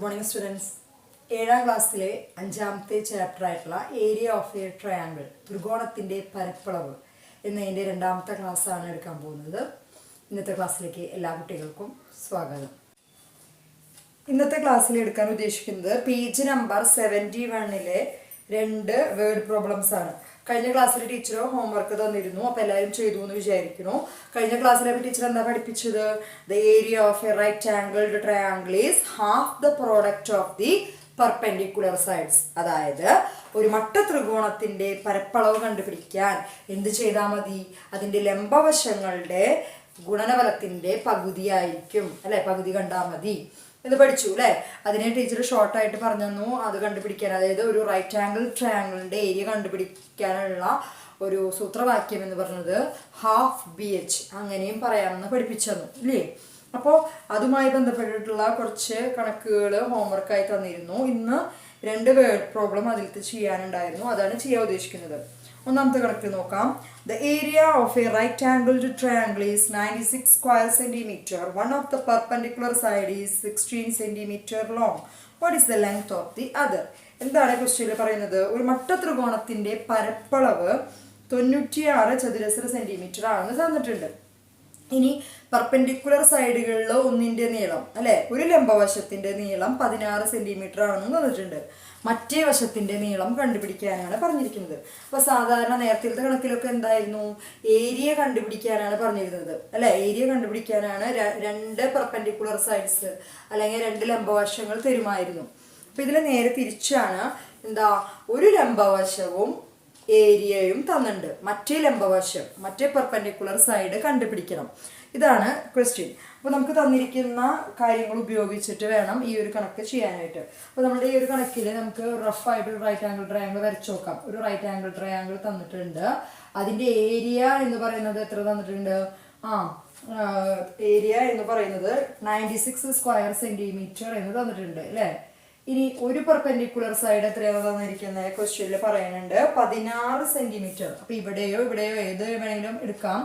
Good morning students. 7ാം ക്ലാസ്സിലെ 5ാമത്തെ chapter ആയിട്ടുള്ള area of A triangle ത്രികോണത്തിന്റെ പരപ്പളവ് എന്നതിന്റെ 2ാമത്തെ ക്ലാസ് ആണ് എടുക്കാൻ പോകുന്നത്. ഇന്നത്തെ ക്ലാസ്സിലേക്ക് എല്ലാ കുട്ടികൾക്കും സ്വാഗതം. ഇന്നത്തെ ക്ലാസ്സിൽ എടുക്കാൻ ഉദ്ദേശിക്കുന്നത് പേജ് നമ്പർ 71ലെ 2 വേർഡ് പ്രോബ്ലംസ് ആണ്. കഴിഞ്ഞ ക്ലാസ്സിൽ ടീച്ചർ ഹോംവർക്ക് തന്നിരുന്നു, അപ്പോൾ എല്ലാവരും ചെയ്തു എന്ന് വിചാരിക്കുന്നു. കഴിഞ്ഞ ക്ലാസ്സിലെ ടീച്ചർ എന്താ പഠിപ്പിച്ചത്? The area of a right angled triangle is half the product of the perpendicular sides. അതായത് ഒരു മട്ട ത്രികോണത്തിന്റെ പരപ്പളവ് കണ്ടുപിടിക്കാൻ എന്ത് ചെയ്താൽ മതി? അതിന്റെ ലംബവശങ്ങളുടെ ഗുണനഫലത്തിന്റെ പകുതിയായിരിക്കും, അല്ലെ? പകുതി കണ്ടാൽ മതി എന്ന് പഠിച്ചു, അല്ലെ? അതിനെ ടീച്ചർ ഷോർട്ടായിട്ട് പറഞ്ഞു തന്നു. അത് കണ്ടുപിടിക്കാൻ, അതായത് ഒരു റൈറ്റ് ആംഗിൾ ട്രയാങ്കിളിന്റെ ഏരിയ കണ്ടുപിടിക്കാനുള്ള ഒരു സൂത്രവാക്യം എന്ന് പറഞ്ഞത് ഹാഫ് BH, അങ്ങനെയും പറയാമെന്ന് പഠിപ്പിച്ചു തന്നു, ഇല്ലേ? അപ്പോൾ അതുമായി ബന്ധപ്പെട്ടിട്ടുള്ള കുറച്ച് കണക്കുകൾ ഹോംവർക്കായി തന്നിരുന്നു. ഇന്ന് 2 വേർഡ് പ്രോബ്ലം അതിലത്തെ ചെയ്യാനുണ്ടായിരുന്നു, അതാണ് ചെയ്യാൻ ഉദ്ദേശിക്കുന്നത്. ഒന്നാമത്തെ കണക്ക് നോക്കാം. The area of a right angled triangle is 96 square centimeter. One of the perpendicular side is 16 centimeter long. What is the length of the other? എന്താണ് ക്വസ്റ്റ്യനിൽ പറയുന്നത്? ഒരു മട്ട ത്രികോണത്തിന്റെ പരപ്പളവ് 96 ചതുരശ്ര സെന്റിമീറ്റർ ആണെന്ന് തന്നിട്ടുണ്ട്. ഇനി പെർപെൻഡിക്കുലർ സൈഡുകളിൽ ഒന്നിന്റെ നീളം, അല്ലെ, ഒരു ലംബവശത്തിന്റെ നീളം 16 സെന്റിമീറ്റർ ആണെന്ന് തന്നിട്ടുണ്ട്. മറ്റേ വശത്തിന്റെ നീളം കണ്ടുപിടിക്കാനാണ് പറഞ്ഞിരിക്കുന്നത്. അപ്പൊ സാധാരണ നേരത്തെ കണക്കിലൊക്കെ എന്തായിരുന്നു? ഏരിയ കണ്ടുപിടിക്കാനാണ് പറഞ്ഞിരുന്നത്, അല്ലെ? ഏരിയ കണ്ടുപിടിക്കാനാണ് 2 പെർപെൻഡിക്കുലർ സൈഡ്സ് അല്ലെങ്കിൽ 2 ലംബവശങ്ങൾ തരുമായിരുന്നു. അപ്പൊ ഇതിൽ നേരെ തിരിച്ചാണ്. എന്താ? ഒരു ലംബവശവും ഏരിയയും തന്നിട്ടുണ്ട്. മറ്റേ ലംബവശം, മറ്റേ പെർപെൻഡിക്കുലർ സൈഡ് കണ്ടുപിടിക്കണം. ഇതാണ് ക്വസ്റ്റ്യൻ. അപ്പോൾ നമുക്ക് തന്നിരിക്കുന്ന കാര്യങ്ങൾ ഉപയോഗിച്ചിട്ട് വേണം ഈ ഒരു കണക്ക് ചെയ്യാനായിട്ട്. അപ്പോൾ നമ്മുടെ ഈ ഒരു കണക്കിൽ നമുക്ക് റഫായിട്ട് ഒരു റൈറ്റ് ആംഗിൾ ട്രയാങ്കിൾ വരച്ചു നോക്കാം. ഒരു റൈറ്റ് ആംഗിൾ ട്രയാങ്കിൾ തന്നിട്ടുണ്ട്. അതിന്റെ ഏരിയ എന്ന് പറയുന്നത് എത്ര തന്നിട്ടുണ്ട്? ഏരിയ എന്ന് പറയുന്നത് 96 സ്ക്വയർ സെന്റിമീറ്റർ എന്ന് തന്നിട്ടുണ്ട്, അല്ലേ? ഇനി ഒരു പെർപെൻഡിക്കുലർ സൈഡ് എത്രയാണ് തന്നിരിക്കുന്നത്? ക്വസ്റ്റ്യനിൽ പറയുന്നുണ്ട് 16 സെന്റിമീറ്റർ. അപ്പൊ ഇവിടെയോ ഏത് വേണമെങ്കിലും എടുക്കാം.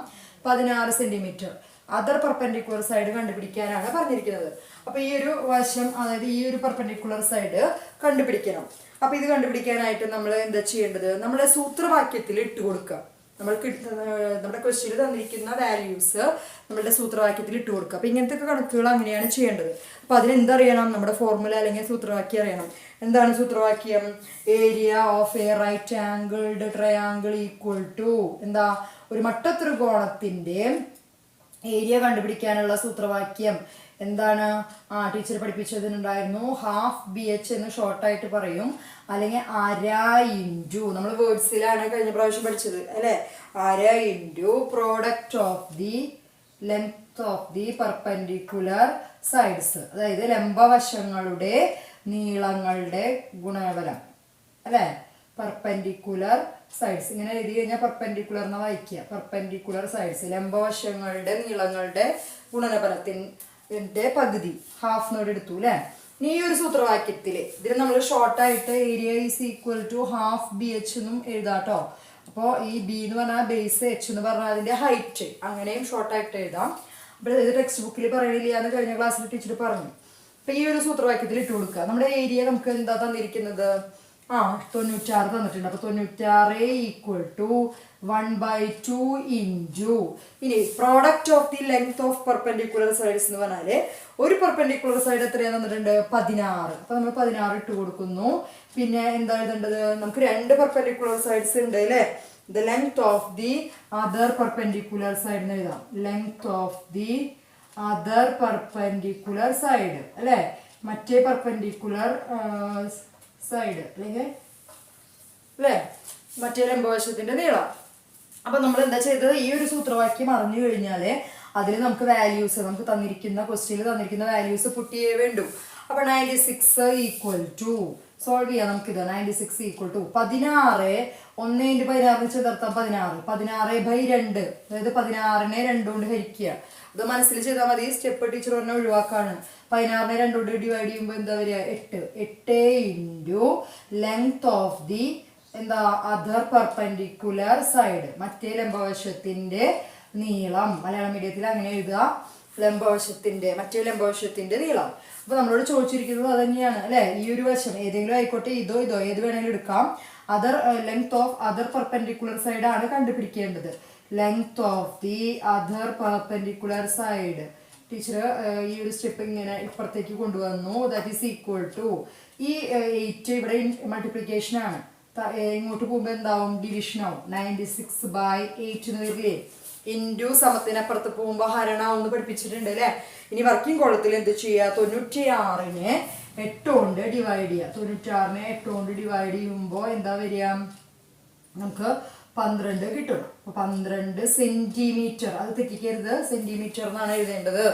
16 സെന്റിമീറ്റർ അതർ പെർപെൻഡിക്കുലർ സൈഡ് കണ്ടുപിടിക്കാനാണ് പറഞ്ഞിരിക്കുന്നത്. അപ്പൊ ഈ ഒരു വശം, അതായത് ഈ ഒരു പെർപെൻഡിക്കുലർ സൈഡ് കണ്ടുപിടിക്കണം. അപ്പൊ ഇത് കണ്ടുപിടിക്കാനായിട്ട് നമ്മൾ എന്താ ചെയ്യേണ്ടത്? നമ്മുടെ സൂത്രവാക്യത്തിൽ ഇട്ട് കൊടുക്കുക. നമ്മുടെ ക്വസ്റ്റ്യനിൽ തന്നിരിക്കുന്ന വാല്യൂസ് നമ്മുടെ സൂത്രവാക്യത്തിൽ ഇട്ട് കൊടുക്കുക. അപ്പൊ ഇങ്ങനത്തെ കണക്കുകൾ അങ്ങനെയാണ് ചെയ്യേണ്ടത്. അപ്പൊ അതിനെന്തറിയണം? നമ്മുടെ ഫോർമുല അല്ലെങ്കിൽ സൂത്രവാക്യം അറിയണം. എന്താണ് സൂത്രവാക്യം? Area of a right angled triangle equal to എന്താ? ഒരു മട്ട ത്രികോണത്തിന്റെ ഏരിയ കണ്ടുപിടിക്കാനുള്ള സൂത്രവാക്യം എന്താണ്? ടീച്ചർ പഠിപ്പിച്ചതിനുണ്ടായിരുന്നു ഹാഫ് BH എന്ന് ഷോർട്ടായിട്ട് പറയും, അല്ലെങ്കിൽ അര ഇൻറ്റു, നമ്മൾ വേർഡ്സിലാണ് കഴിഞ്ഞ പ്രാവശ്യം പഠിച്ചത്, അല്ലെ? അര into product of the length of the perpendicular sides, അതായത് ലംബവശങ്ങളുടെ നീളങ്ങളുടെ ഗുണഫലം, അല്ലെ? പെർപെൻഡിക്കുലർ സൈഡ്സ് ഇങ്ങനെ എഴുതി കഴിഞ്ഞാൽ പെർപെൻഡിക്കുലർ എന്ന് വായിക്കുക. പെർപെൻഡിക്കുലർ സൈഡ്സ് ലംബവശങ്ങളുടെ നീളങ്ങളുടെ ഗുണനഫലത്തിന്റെ പകുതി, ഹാഫ് നോട് എടുത്തു, അല്ലെ? ഈ ഒരു സൂത്രവാക്യത്തില് ഇതിന് നമ്മൾ ഷോർട്ടായിട്ട് area is equal to half BH എന്നും എഴുതാട്ടോ. അപ്പോൾ ഈ B എന്ന് പറഞ്ഞാൽ ബേസ്, H എന്ന് പറഞ്ഞാൽ അതിന്റെ ഹൈറ്റ്, അങ്ങനെയും ഷോർട്ടായിട്ട് എഴുതാം. അപ്പോൾ ഇത് ടെക്സ്റ്റ് ബുക്കിൽ പറയണില്ല എന്ന് കഴിഞ്ഞ ക്ലാസ്സിൽ ടീച്ചർ പറഞ്ഞു. അപ്പൊ ഈ ഒരു സൂത്രവാക്യത്തിൽ ഇട്ട് കൊടുക്കുക. നമ്മുടെ ഏരിയ നമുക്ക് എന്താ തന്നിരിക്കുന്നത്? 96 തന്നിട്ടുണ്ട്. അപ്പൊ 96 ഈക്വൽ ടു 1/2 ഇൻറ്റു, ഇനി product of the length of perpendicular sides എന്ന് പറഞ്ഞാല് ഒരു പെർപെൻഡിക്കുലർ സൈഡ് എത്രയാണ് തന്നിട്ടുണ്ട്? 16. അപ്പൊ നമ്മൾ 16 ഇട്ട് കൊടുക്കുന്നു. പിന്നെ എന്താ എഴുതേണ്ടത്? നമുക്ക് 2 പെർപെൻഡിക്കുലർ സൈഡ്സ് ഉണ്ട്, അല്ലെ? The length of the other perpendicular side എന്ന് എഴുതാം. Length of the other perpendicular side, അല്ലെ? മറ്റേ പെർപെൻഡിക്കുലർ സൈഡ്, അല്ലെങ്കിൽ അല്ലേ മറ്റേ ലംബവശത്തിന്റെ നീളം. അപ്പൊ നമ്മൾ എന്താ ചെയ്തത്? ഈ ഒരു സൂത്രവാക്യം അറിഞ്ഞു കഴിഞ്ഞാല് അതിൽ നമുക്ക് വാല്യൂസ്, നമുക്ക് തന്നിരിക്കുന്ന ക്വസ്റ്റ്യനിൽ തന്നിരിക്കുന്ന വാല്യൂസ് പുട്ട് ചെയ്യേ വേണ്ടു. അപ്പൊ 96 ഈക്വൽ ടു സോൾവ് ചെയ്യാം. നമുക്കിത് 96 ഈക്വൽ ടു 16 1 × 16 ചേർത്താൽ 16/2, അതായത് 16നെ 2 കൊണ്ട് ഹരിക്കുക. അത് മനസ്സിൽ ചെയ്താൽ മതി. സ്റ്റെപ്പ് ടീച്ചർ പറഞ്ഞ ഒഴിവാക്കാണ്. 16നെ 2 കൊണ്ട് ഡിവൈഡ് ചെയ്യുമ്പോൾ എന്താ വരിക? 8 ഇൻറ്റു ലെങ്ത് ഓഫ് ദി എന്താ അതർ പെർപെൻഡിക്കുലർ സൈഡ്, മറ്റേ ലംബവശത്തിന്റെ നീളം. മലയാളം മീഡിയത്തിൽ അങ്ങനെ എഴുതുക. മറ്റേ ലംബവശത്തിന്റെ നീളം. അപ്പൊ നമ്മളോട് ചോദിച്ചിരിക്കുന്നത് അത് തന്നെയാണ് അല്ലെ. ഈ ഒരു വശം ഏതെങ്കിലും ആയിക്കോട്ടെ, ഇതോ ഏത് വേണമെങ്കിലും എടുക്കാം. Length of other perpendicular side ആണ് കണ്ടുപിടിക്കേണ്ടത്. Length of the other perpendicular side. Teacher ഈ ഒരു സ്റ്റെപ്പ് ഇങ്ങനെ ഇപ്പുറത്തേക്ക് കൊണ്ടുവന്നു. ദാറ്റ് ഈസ് ഈക്വൽ ടു ഈ 8 ഇവിടെ മൾട്ടിപ്ലിക്കേഷൻ ആണ്. ഇങ്ങോട്ട് പോകുമ്പോൾ എന്താവും? ഡിവിഷൻ ആവും. 96/8 എന്ന് വരില്ലേ. ഇൻറ്റു സമത്തിനപ്പുറത്ത് പോകുമ്പോൾ ഹരണാവെന്ന് പഠിപ്പിച്ചിട്ടുണ്ട് അല്ലേ. ഇനി വർക്കിംഗ് കോളത്തിൽ എന്ത് ചെയ്യുക? 96നെ 8 കൊണ്ട് ഡിവൈഡ് ചെയ്യുക. 96നെ 8 കൊണ്ട് ഡിവൈഡ് ചെയ്യുമ്പോൾ എന്താ വരിക? നമുക്ക് 12 കിട്ടും. 12 സെന്റിമീറ്റർ. അത് തെറ്റിക്കരുത്, സെന്റിമീറ്റർ എന്നാണ് എഴുതേണ്ടത്.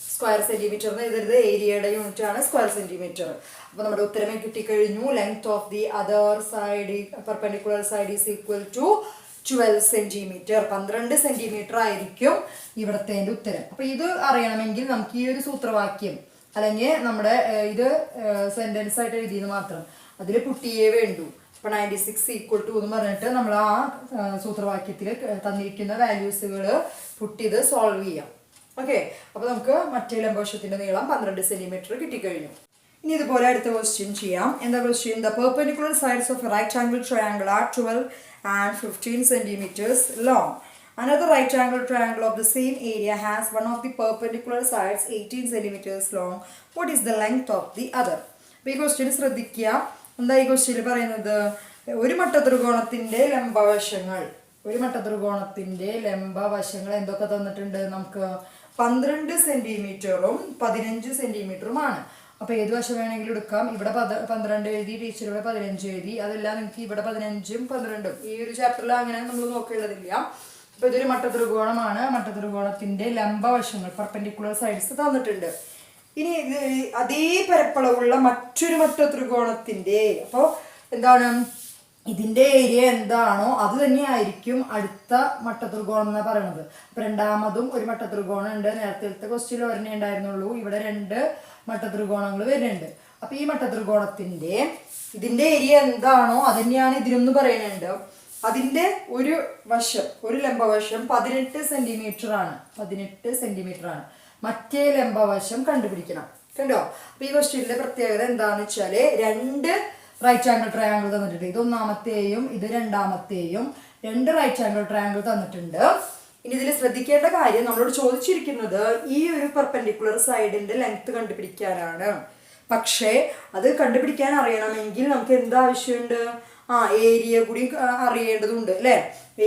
സ്ക്വയർ സെന്റിമീറ്റർ എന്ന് എഴുതരുത്. ഏരിയയുടെ യൂണിറ്റ് ആണ് സ്ക്വയർ സെന്റിമീറ്റർ. അപ്പൊ നമ്മുടെ ഉത്തരമേ കിട്ടിക്കഴിഞ്ഞു. Length of the other side perpendicular side is equal to 12 centimetre. 12 centimetre ആയിരിക്കും ഇവിടത്തെ ഉത്തരം. അപ്പൊ ഇത് അറിയണമെങ്കിൽ നമുക്ക് ഈ ഒരു സൂത്രവാക്യം അല്ലെങ്കിൽ നമ്മുടെ ഇത് സെന്റൻസ് ആയിട്ട് എഴുതിയെന്ന് മാത്രം, അതിൽ പുട്ടിയേ വേണ്ടൂ. അപ്പൊ 96 ഈക്വൽ ടു എന്ന് പറഞ്ഞിട്ട് നമ്മൾ ആ സൂത്രവാക്യത്തിൽ തന്നിരിക്കുന്ന വാല്യൂസുകൾ പുട്ട് ചെയ്ത് സോൾവ് ചെയ്യാം. ഓക്കെ. അപ്പൊ നമുക്ക് മറ്റേ ലംബവശത്തിന്റെ നീളം 12 സെന്റിമീറ്റർ കിട്ടിക്കഴിഞ്ഞു. ഇനി ഇതുപോലെ അടുത്ത ക്വസ്റ്റ്യൻ ചെയ്യാം. എന്താ question? The perpendicular sides of a right angle triangle are 12 and 15 centimeters long. Another right angle triangle of the same area has one of the perpendicular sides 18 centimeters long. What is the length of the other? അപ്പോൾ ഈ question ശ്രദ്ധിക്കുക. എന്താ ഈ ക്വസ്റ്റ്യനിൽ പറയുന്നത്? ഒരു മട്ടത്രികോണത്തിന്റെ ലംബവശങ്ങൾ എന്തൊക്കെ തന്നിട്ടുണ്ട് നമുക്ക്? 12 സെന്റിമീറ്ററും 15 സെന്റിമീറ്ററുമാണ്. അപ്പൊ ഏത് വശം വേണമെങ്കിലും എടുക്കാം. ഇവിടെ 12 എഴുതി, ടീച്ചർ ഇവിടെ 15 എഴുതി. അതെല്ലാം നിങ്ങൾക്ക് ഇവിടെ 15ഉം 12ഉം ഈ ഒരു ചാപ്റ്ററിൽ അങ്ങനെ നമ്മൾ നോക്കേണ്ടതില്ല. അപ്പൊ ഇതൊരു മട്ടത്രികോണമാണ്. മട്ടത്രികോണത്തിന്റെ ലംബവശങ്ങൾ പെർപെൻഡിക്കുലർ സൈഡ്സ് തന്നിട്ടുണ്ട്. ഇനി അതേ പരപ്പളവുള്ള മറ്റൊരു മട്ടത്രികോണത്തിന്റെ, അപ്പോൾ എന്താണ് ഇതിന്റെ ഏരിയ എന്താണോ അത് തന്നെയായിരിക്കും അടുത്ത മട്ടത്രികോണം എന്ന് പറയുന്നത്. അപ്പൊ രണ്ടാമതും ഒരു മട്ടത്രികോണം ഉണ്ട്. നേരത്തെ ക്വസ്റ്റ്യനിൽ ഒരെണ്ണേ ഉണ്ടായിരുന്നുള്ളൂ. ഇവിടെ 2 മട്ടത്രികോണങ്ങൾ വരുന്നുണ്ട്. അപ്പൊ ഈ മട്ടത്രികോണത്തിന്റെ ഇതിന്റെ ഏരിയ എന്താണോ അത് തന്നെയാണ് ഇതിനൊന്ന് പറയുന്നുണ്ട്. അതിന്റെ ഒരു വശം, ഒരു ലംബവശം 18 സെന്റിമീറ്റർ ആണ്. 18 സെന്റിമീറ്റർ ആണ്. മറ്റേ ലംബവശം കണ്ടുപിടിക്കണം. കണ്ടോ? അപ്പൊ ഈ ക്വസ്റ്റ്യനിലെ പ്രത്യേകത എന്താന്ന് വെച്ചാല് 2 റൈറ്റ് ആംഗിൾ ട്രയാംഗിൾ തന്നിട്ടുണ്ട്. ഇത് ഒന്നാമത്തെയും ഇത് രണ്ടാമത്തെയും 2 റൈറ്റ് ആംഗിൾ ട്രയാംഗിൾ തന്നിട്ടുണ്ട്. ഇനി ഇതിൽ ശ്രദ്ധിക്കേണ്ട കാര്യം, നമ്മളോട് ചോദിച്ചിരിക്കുന്നത് ഈ ഒരു പെർപെൻഡിക്കുലർ സൈഡിന്റെ ലെങ്ത് കണ്ടുപിടിക്കാനാണ്. പക്ഷേ അത് കണ്ടുപിടിക്കാൻ അറിയണമെങ്കിൽ നമുക്ക് എന്താവശ്യമുണ്ട്? ഏരിയ കൂടി അറിയേണ്ടതുണ്ട് അല്ലെ.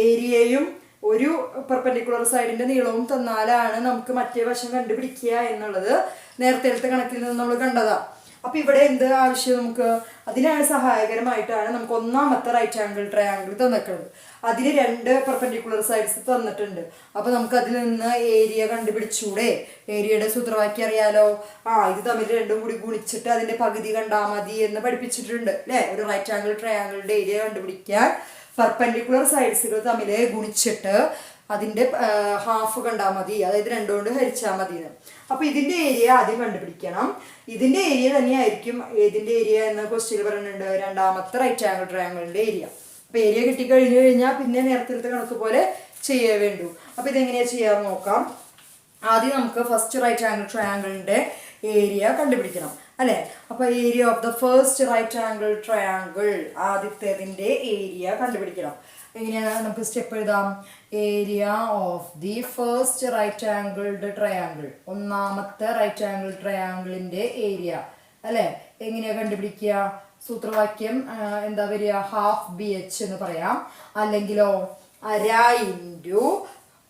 ഏരിയയും ഒരു പെർപെൻഡിക്കുലർ സൈഡിന്റെ നീളവും തന്നാലാണ് നമുക്ക് മറ്റേ വശം കണ്ടുപിടിക്കുക എന്നുള്ളത് നേരത്തെ കണക്കിൽ നിന്ന് നമ്മൾ കണ്ടതാ. അപ്പൊ ഇവിടെ എന്ത് ആവശ്യം നമുക്ക്? അതിനാണ് സഹായകരമായിട്ടാണ് നമുക്ക് ഒന്നാമത്തെ റൈറ്റ് ആംഗിൾ ട്രയാംഗിൾ തന്നിട്ടുള്ളത്. അതിന് 2 പെർപെൻഡിക്കുലർ സൈഡ്സ് തന്നിട്ടുണ്ട്. അപ്പൊ നമുക്ക് അതിൽ നിന്ന് ഏരിയ കണ്ടുപിടിച്ചൂടെ? ഏരിയയുടെ സൂത്രവാക്യം അറിയാലോ. ഇത് തമ്മിൽ രണ്ടും കൂടി ഗുണിച്ചിട്ട് അതിന്റെ പകുതി കണ്ടാൽ മതി എന്ന് പഠിപ്പിച്ചിട്ടുണ്ട് അല്ലെ. ഒരു റൈറ്റ് ആംഗിൾ ട്രയാംഗിളിന്റെ ഏരിയ കണ്ടുപിടിക്കാൻ പെർപെൻഡിക്കുലർ സൈഡ്സുകൾ തമ്മിൽ ഗുണിച്ചിട്ട് അതിന്റെ ഹാഫ് കണ്ടാൽ മതി, അതായത് 2 കൊണ്ട് ഹരിച്ചാൽ മതി. അപ്പൊ ഇതിന്റെ ഏരിയ ആദ്യം കണ്ടുപിടിക്കണം. ഇതിന്റെ ഏരിയ തന്നെയായിരിക്കും ഏതിന്റെ ഏരിയ എന്ന ക്വസ്റ്റ്യൻ പറയുന്നുണ്ട്? രണ്ടാമത്തെ റൈറ്റ് ആംഗിൾ ട്രയാംഗിളിന്റെ ഏരിയ. അപ്പൊ ഏരിയ കിട്ടിക്കഴിഞ്ഞു കഴിഞ്ഞാൽ പിന്നെ നേരത്തെ കണക്ക് പോലെ ചെയ്യേ വേണ്ടു. അപ്പൊ ഇതെങ്ങനെയാ ചെയ്യാൻ നോക്കാം. ആദ്യം നമുക്ക് ഫസ്റ്റ് റൈറ്റ് ആംഗിൾ ട്രയാംഗിളിന്റെ ഏരിയ കണ്ടുപിടിക്കണം അല്ലെ. അപ്പൊ area of the first right angle triangle, ആദ്യത്തേതിന്റെ ഏരിയ കണ്ടുപിടിക്കണം. എങ്ങനെയാണ്? നമുക്ക് സ്റ്റെപ്പ് എഴുതാം. Area of the first right angled triangle, ഒന്നാമത്തെ റൈറ്റ് ആംഗിൾ ട്രയാംഗിളിന്റെ ഏരിയ അല്ലെ. എങ്ങനെയാ കണ്ടുപിടിക്കുക? സൂത്രവാക്യം എന്താ വരിക? ഹാഫ് BH എന്ന് പറയാം. അല്ലെങ്കിലോ 1/2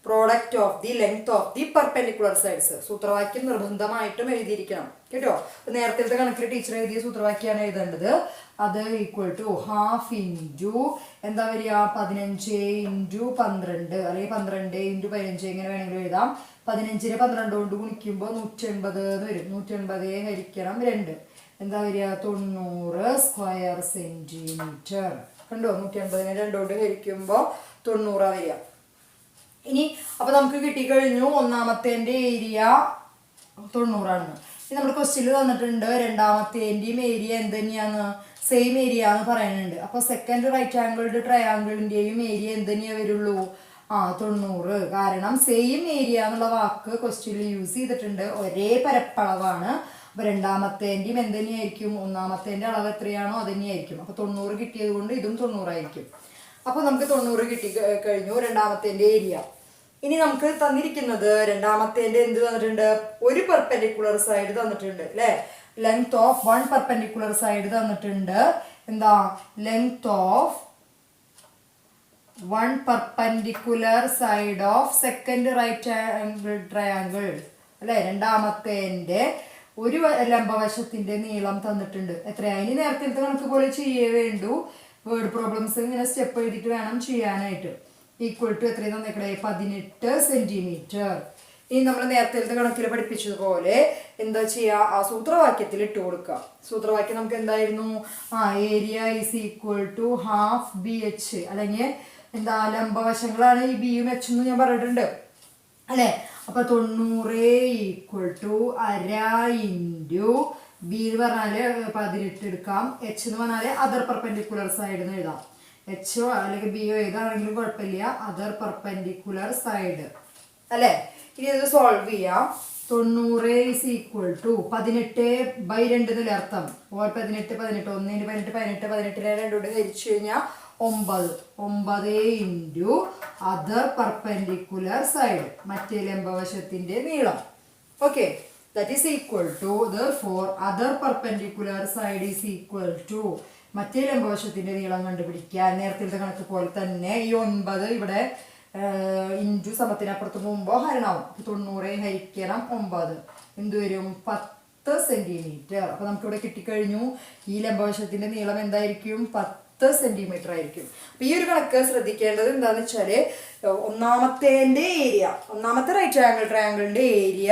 product of the length of the perpendicular sides. സൂത്രവാക്യം നിർബന്ധമായിട്ടും എഴുതിയിരിക്കണം കേട്ടോ. നേരത്തെ കണക്കിൽ ടീച്ചർ എഴുതിയ സൂത്രവാക്യമാണ് എഴുതേണ്ടത്. അത് ഈക്വൽ ടു ഹാഫ് ഇൻറ്റു എന്താ വരിക? 15 × 12 അല്ലെങ്കിൽ 12 × 15 എങ്ങനെ വേണമെങ്കിലും എഴുതാം. 15നെ 12 കൊണ്ട് ഗുണിക്കുമ്പോൾ 180 എന്ന് വരും. 180 ഹരിക്കണം 2 എന്താ വരിക? 90 സ്ക്വയർ സെന്റിമീറ്റർ. കണ്ടോ? 180നെ 2 കൊണ്ട് ഹരിക്കുമ്പോൾ 90 വരിക. ഇനി അപ്പൊ നമുക്ക് കിട്ടിക്കഴിഞ്ഞു ഒന്നാമത്തേന്റെ ഏരിയ 90 ആണെന്ന്. ഇനി നമ്മുടെ ക്വസ്റ്റ്യനിൽ തന്നിട്ടുണ്ട് രണ്ടാമത്തേന്റെയും ഏരിയ എന്ത് തന്നെയാന്ന്? സെയിം ഏരിയ എന്ന് പറയുന്നുണ്ട്. അപ്പൊ സെക്കൻഡ് റൈറ്റ് ആംഗിൾഡ് ട്രയാംഗിളിന്റെയും ഏരിയ എന്ത് തന്നെയാ വരുള്ളൂ? 90. കാരണം സെയിം ഏരിയ എന്നുള്ള വാക്ക് ക്വസ്റ്റ്യനിൽ യൂസ് ചെയ്തിട്ടുണ്ട്. ഒരേ പരപ്പളവാണ്. അപ്പൊ രണ്ടാമത്തേന്റെയും എന്തുതന്നെയായിരിക്കും, ഒന്നാമത്തേന്റെ അളവ് എത്രയാണോ അത് തന്നെയായിരിക്കും. അപ്പൊ 90 കിട്ടിയത് കൊണ്ട് ഇതും 90 ആയിരിക്കും. അപ്പൊ നമുക്ക് 90 കിട്ടി കഴിഞ്ഞു രണ്ടാമത്തേന്റെ ഏരിയ. ഇനി നമുക്ക് തന്നിരിക്കുന്നത് രണ്ടാമത്തേന്റെ എന്ത് തന്നിട്ടുണ്ട്, ഒരു പെർപെൻഡിക്കുലർ സൈഡ് തന്നിട്ടുണ്ട് അല്ലെ. Length of one perpendicular side തന്നിട്ടുണ്ട്. എന്താ, length of one perpendicular side of second right angle triangle അല്ലെ. രണ്ടാമത്തേന്റെ ഒരു ലംബവശത്തിന്റെ നീളം തന്നിട്ടുണ്ട്. എത്രയാ, ഇനി നേരത്തെ കണക്ക് പോലെ ചെയ്യേ വേണ്ടു. വേർഡ് പ്രോബ്ലംസ് ഇങ്ങനെ സ്റ്റെപ്പ് എഴുതിയിട്ട് വേണം ചെയ്യാനായിട്ട്. ഈക്വൽ ടു എത്രയും തന്നേക്കണേ, 18 സെന്റിമീറ്റർ. ഇനി നമ്മൾ നേരത്തെ കണക്കിൽ പഠിപ്പിച്ചതുപോലെ എന്താ ചെയ്യുക, ആ സൂത്രവാക്യത്തിൽ ഇട്ട് കൊടുക്കുക. സൂത്രവാക്യം നമുക്ക് എന്തായിരുന്നു, area is equal to half BH, അല്ലെങ്കിൽ എന്താ ലംബവശങ്ങളാണ് ഈ ബിയും എച്ച് എന്ന് ഞാൻ പറഞ്ഞിട്ടുണ്ട് അല്ലെ. അപ്പൊ 90 ഈക്വൽ ടു അര ഇൻറ്റു ബി എന്ന് പറഞ്ഞാല് 18 എടുക്കാം. എച്ച് എന്ന് പറഞ്ഞാല് അതർ പെർപെൻഡിക്കുലർ സൈഡ് എന്ന് എഴുതാം. എച്ചോ അല്ലെങ്കിൽ ബിയോ ഏതാണെങ്കിലും കുഴപ്പമില്ല, അതർ പെർപെൻഡിക്കുലർ സൈഡ് അല്ലെ. ഇനി ഇത് സോൾവ് ചെയ്യാം. 90 ഈസ് ഈക്വൽ ടു 18/2 എന്നല്ലേ അർത്ഥം. 18 18 1 18 18 18 രണ്ടോട് ഹരിച്ചു കഴിഞ്ഞാൽ 9 ഇൻറ്റു അതർ പെർപെൻഡിക്കുലർ സൈഡ്, മറ്റേ ലംബവശത്തിന്റെ നീളം. Okay, that is equal to therefore other perpendicular side is equal to, മറ്റേ ലംബവശത്തിന്റെ നീളം കണ്ടുപിടിക്കാൻ നേരത്തെ കണക്ക് പോലെ തന്നെ ഈ 9 ഇവിടെ ഇൻറ്റു സമത്തിനപ്പുറത്ത് മുമ്പോ ഹരണാവും. 90 ഹരിക്കണം 9 എന്ത് വരും, 10 സെന്റിമീറ്റർ. അപ്പൊ നമുക്കിവിടെ കിട്ടിക്കഴിഞ്ഞു. ഈ ലംബവശത്തിന്റെ നീളം എന്തായിരിക്കും, 10 സെന്റിമീറ്റർ ആയിരിക്കും. അപ്പൊ ഈ ഒരു കണക്ക് ശ്രദ്ധിക്കേണ്ടത് എന്താന്ന് വെച്ചാല്, ഒന്നാമത്തേന്റെ ഏരിയ, ഒന്നാമത്തെ റൈറ്റ് ആംഗിൾ ട്രയാങ്കിളിന്റെ ഏരിയ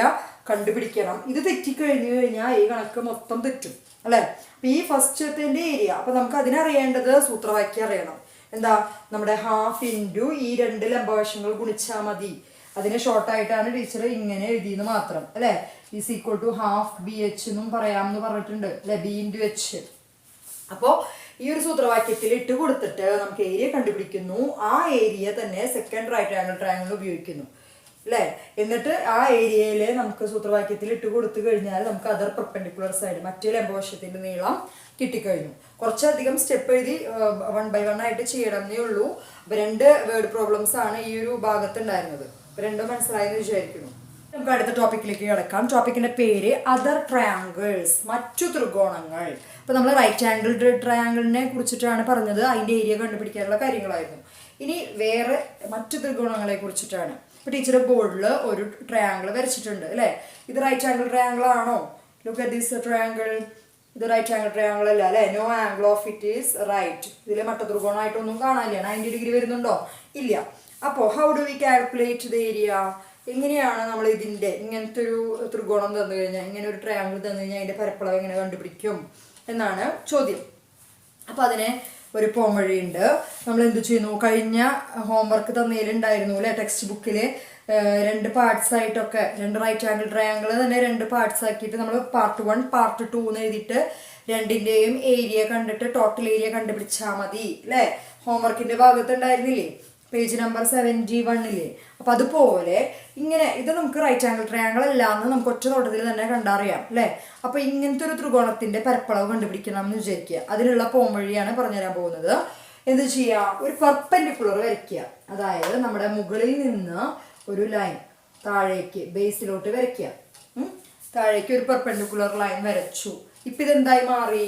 കണ്ടുപിടിക്കണം. ഇത് തെറ്റിക്കഴിഞ്ഞു കഴിഞ്ഞാൽ ഈ കണക്ക് മൊത്തം തെറ്റും അല്ലെ. അപ്പൊ ഈ ഫസ്റ്റത്തിന്റെ ഏരിയ, അപ്പൊ നമുക്ക് അതിനറിയേണ്ടത് സൂത്രവാക്യം അറിയണം. എന്താ, നമ്മുടെ ഹാഫ് ഇൻറ്റു ഈ 2 ലംബവശങ്ങൾ ഗുണിച്ചാൽ മതി. അതിന് ഷോർട്ടായിട്ടാണ് ടീച്ചർ ഇങ്ങനെ എഴുതിയെന്ന് മാത്രം അല്ലെ. Is equal to half BH എന്നും പറയാമെന്ന് പറഞ്ഞിട്ടുണ്ട് അല്ലെ, B ഇൻറ്റു H. അപ്പോൾ ഈ ഒരു സൂത്രവാക്യത്തിൽ ഇട്ട് കൊടുത്തിട്ട് നമുക്ക് ഏരിയ കണ്ടുപിടിക്കുന്നു. ആ ഏരിയ തന്നെ സെക്കൻഡ് റൈറ്റ് ആംഗിൾ ട്രയാങ്കിൾ ഉപയോഗിക്കുന്നു അല്ലേ. എന്നിട്ട് ആ ഏരിയയിൽ നമുക്ക് സൂത്രവാക്യത്തിൽ ഇട്ട് കൊടുത്തു കഴിഞ്ഞാൽ നമുക്ക് അതർ പെർപെൻഡിക്കുലർ സൈഡ്, മറ്റേ ലംബവശത്തിന്റെ നീളം കിട്ടിക്കഴിഞ്ഞു. കുറച്ചധികം സ്റ്റെപ്പ് എഴുതി 1 by 1 ആയിട്ട് ചെയ്യണമെന്നേ ഉള്ളൂ. അപ്പൊ 2 വേർഡ് പ്രോബ്ലംസ് ആണ് ഈ ഒരു ഭാഗത്ത് ഉണ്ടായിരുന്നത്. അപ്പൊ 2 മനസ്സിലായെന്ന് വിചാരിക്കുന്നു. നമുക്ക് അടുത്ത ടോപ്പിക്കിലേക്ക് കിടക്കാം. ടോപ്പിക്കിന്റെ പേര് അതർ ട്രയാങ്കിൾസ്, മറ്റു ത്രികോണങ്ങൾ. അപ്പൊ നമ്മൾ റൈറ്റ് ആംഗിൾ ട്രയാങ്കിളിനെ കുറിച്ചിട്ടാണ് പറഞ്ഞത്, അതിന്റെ ഏരിയ കണ്ടുപിടിക്കാനുള്ള കാര്യങ്ങളായിരുന്നു. ഇനി വേറെ മറ്റു ത്രികോണങ്ങളെ കുറിച്ചിട്ടാണ്. ഇപ്പൊ ടീച്ചർ ബോർഡിൽ ഒരു ട്രയാങ്കിൾ വരച്ചിട്ടുണ്ട് അല്ലെ. ഇത് റൈറ്റ് ആംഗിൾ ട്രയാങ്കിൾ ആണോ? Look at this triangle. ഇത് റൈറ്റ് ആംഗിൾ ട്രയാങ്കിൾ അല്ല അല്ലെ. No angle of it is right. ഇതിലെ മട്ടത്രികോണമായിട്ടൊന്നും കാണാനില്ല. 90 ഡിഗ്രി വരുന്നുണ്ടോ? ഇല്ല. അപ്പോൾ how do we calculate the area? എങ്ങനെയാണ് നമ്മൾ ഇതിന്റെ ഇങ്ങനത്തെ ഒരു ത്രികോണം തന്നു കഴിഞ്ഞാൽ, ഇങ്ങനെ ഒരു ട്രയാങ്കിൾ തന്നു കഴിഞ്ഞാൽ അതിന്റെ പരപ്പളവ് എങ്ങനെ കണ്ടുപിടിക്കും എന്നാണ് ചോദ്യം. അപ്പൊ അതിനെ ഒരു പോംവഴിയുണ്ട്. നമ്മൾ എന്ത് ചെയ്യുന്നു, കഴിഞ്ഞ ഹോംവർക്ക് തന്നതിലുണ്ടായിരുന്നു അല്ലെ, ടെക്സ്റ്റ് ബുക്കില് 2 പാർട്സ് ആയിട്ടൊക്കെ, 2 റൈറ്റ് ആംഗിൾ ട്രയാങ്കിൾ തന്നെ 2 പാർട്സ് ആക്കിയിട്ട് നമ്മൾ പാർട്ട് 1 പാർട്ട് 2 എന്ന് എഴുതിയിട്ട് 2ന്റെയും ഏരിയ കണ്ടിട്ട് ടോട്ടൽ ഏരിയ കണ്ടുപിടിച്ചാൽ മതി അല്ലെ. ഹോംവർക്കിന്റെ ഭാഗത്ത് ഉണ്ടായിരുന്നില്ലേ, പേജ് നമ്പർ 71. അപ്പൊ അതുപോലെ ഇങ്ങനെ ഇത് നമുക്ക് റൈറ്റ് ആംഗിൾ ട്രയാങ്കിൾ അല്ല എന്ന് നമുക്ക് ഒറ്റ നോട്ടത്തിൽ തന്നെ കണ്ടറിയാം അല്ലെ. അപ്പൊ ഇങ്ങനത്തെ ഒരു ത്രികോണത്തിന്റെ പരപ്പളവ് കണ്ടുപിടിക്കണം എന്ന് വിചാരിക്കുക. അതിനുള്ള പോംവഴിയാണ് പറഞ്ഞുതരാൻ പോകുന്നത്. എന്ത് ചെയ്യുക, ഒരു പെർപെൻഡിക്കുലർ വരയ്ക്കുക. അതായത് നമ്മുടെ മുകളിൽ നിന്ന് ഒരു ലൈൻ താഴേക്ക് ബേസിലോട്ട് വരയ്ക്കുക. താഴേക്ക് ഒരു പെർപെൻഡിക്കുലർ ലൈൻ വരച്ചു. ഇപ്പൊ ഇതെന്തായി മാറി,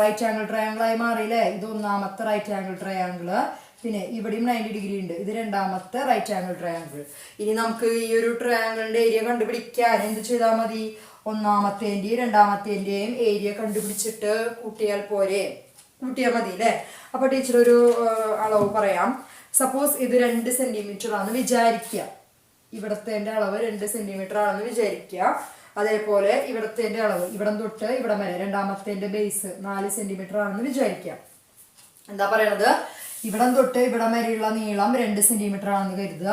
റൈറ്റ് ആംഗിൾ ട്രയാങ്കിൾ ആയി മാറി അല്ലേ. ഇത് ഒന്നാമത്തെ റൈറ്റ് ആംഗിൾ ട്രയാങ്കിള്. പിന്നെ ഇവിടെയും 90 ഡിഗ്രി ഉണ്ട്. ഇത് രണ്ടാമത്തെ റൈറ്റ് ആംഗിൾ ട്രയാങ്കിൾ. ഇനി നമുക്ക് ഈ ഒരു ട്രയാങ്കിളിന്റെ ഏരിയ കണ്ടുപിടിക്കാൻ എന്ത് ചെയ്താൽ മതി, ഒന്നാമത്തേന്റെയും രണ്ടാമത്തേന്റെയും ഏരിയ കണ്ടുപിടിച്ചിട്ട് കൂട്ടിയാൽ മതി അല്ലേ. അപ്പൊ ടീച്ചർ ഒരു അളവ് പറയാം. സപ്പോസ് ഇത് 2 സെന്റിമീറ്റർ ആണെന്ന് വിചാരിക്കുക. ഇവിടത്തെ അളവ് 2 സെന്റിമീറ്റർ ആണെന്ന് വിചാരിക്കുക. അതേപോലെ ഇവിടത്തെ അളവ് ഇവിടം തൊട്ട് ഇവിടം വരെ രണ്ടാമത്തെ ബേസ് 4 സെന്റിമീറ്റർ ആണെന്ന് വിചാരിക്കുക. എന്താ പറയണത്, ഇവിടം തൊട്ട് ഇവിടം വരെയുള്ള നീളം 2 സെന്റിമീറ്റർ ആണെന്ന് കരുതുക.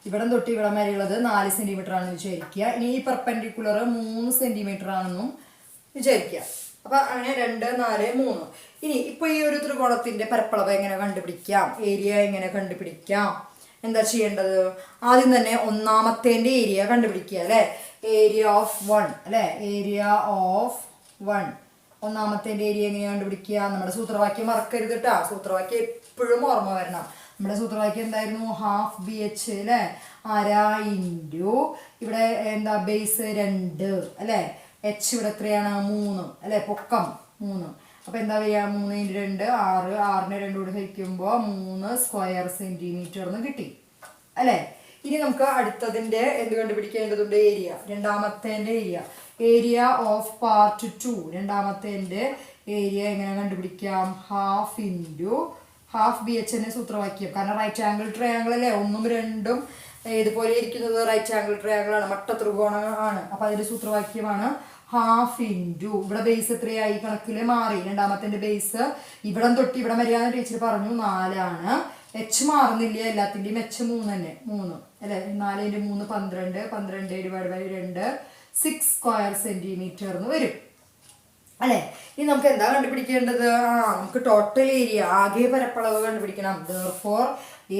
ഇവിടം തൊട്ട് ഇവിടം വരെയുള്ളത് 4 സെന്റിമീറ്റർ ആണെന്ന് വിചാരിക്കുക. ഇനി ഈ പെർപെൻഡിക്കുലർ 3 സെന്റിമീറ്റർ ആണെന്നും വിചാരിക്കുക. അപ്പൊ അങ്ങനെ 2 4 3. ഇനി ഇപ്പൊ ഈ ഒരു ത്രികോണത്തിന്റെ പരപ്പളവ് എങ്ങനെ കണ്ടുപിടിക്കാം, ഏരിയ എങ്ങനെ കണ്ടുപിടിക്കാം എന്താ ചെയ്യേണ്ടത്? ആദ്യം തന്നെ ഒന്നാമത്തേൻ്റെ ഏരിയ കണ്ടുപിടിക്കുക അല്ലേ. ഏരിയ ഓഫ് 1 അല്ലേ. ഏരിയ ഓഫ് 1 ഒന്നാമത്തേൻ്റെ ഏരിയ എങ്ങനെയാണ് കണ്ടുപിടിക്കുക? നമ്മുടെ സൂത്രവാക്യം മറക്കരുത് കേട്ടോ. സൂത്രവാക്യം എപ്പോഴും ഓർമ്മ വരണം. നമ്മുടെ സൂത്രവാക്യം എന്തായിരുന്നു? ഹാഫ് ബി എച്ച് അല്ലേ. ആരാ ഇൻറ്റു ഇവിടെ എന്താ ബേസ് 2 അല്ലേ. എച്ച് ഇവിടെ എത്രയാണ്? 3 അല്ലേ. പൊക്കം 3. അപ്പോൾ എന്താ വരിക? 3 × 2 6. 6നെ 2 കൂടെ ഹരിക്കുമ്പോൾ 3 സ്ക്വയർ സെൻറ്റിമീറ്റർ എന്ന് കിട്ടി അല്ലേ. ഇനി നമുക്ക് അടുത്തതിൻ്റെ എന്ത് കണ്ടുപിടിക്കേണ്ടതുണ്ട്? ഏരിയ. രണ്ടാമത്തേൻ്റെ ഏരിയ. ഏരിയ ഓഫ് പാർട്ട് 2 രണ്ടാമത്തേൻ്റെ ഏരിയ എങ്ങനെ കണ്ടുപിടിക്കാം? Half into half B H തന്നെ സൂത്രവാക്യം. കാരണം റൈറ്റ് ആംഗിൾ ട്രയാങ്കിൾ അല്ലേ. 1ഉം 2ഉം ഇതുപോലെ ഇരിക്കുന്നത് റൈറ്റ് ആംഗിൾ ട്രയാങ്കിൾ ആണ്, മട്ട ത്രികോണമാണ്. അപ്പോൾ അതിൻ്റെ സൂത്രവാക്യമാണ് ഹാഫ് ഇൻറ്റു ഇവിടെ ബേസ് എത്രയായി? കണക്കിൽ മാറി. രണ്ടാമത്തെ ബേസ് ഇവിടം തൊട്ട് ഇവിടെ വരെയാണെന്ന് ടീച്ചർ പറഞ്ഞു 4 ആണ്. എച്ച് മാറുന്നില്ല, എല്ലാത്തിൻ്റെയും എച്ച് 3 തന്നെ. 3 അല്ലേ. 4 × 3 12. 12 ÷ 2 6 സ്ക്വയർ സെൻറ്റിമീറ്റർ എന്ന് വരും അല്ലേ. ഇനി നമുക്ക് എന്താ കണ്ടുപിടിക്കേണ്ടത്? നമുക്ക് ടോട്ടൽ ഏരിയ ആകെ പരപ്പളവ് കണ്ടുപിടിക്കണം. therefore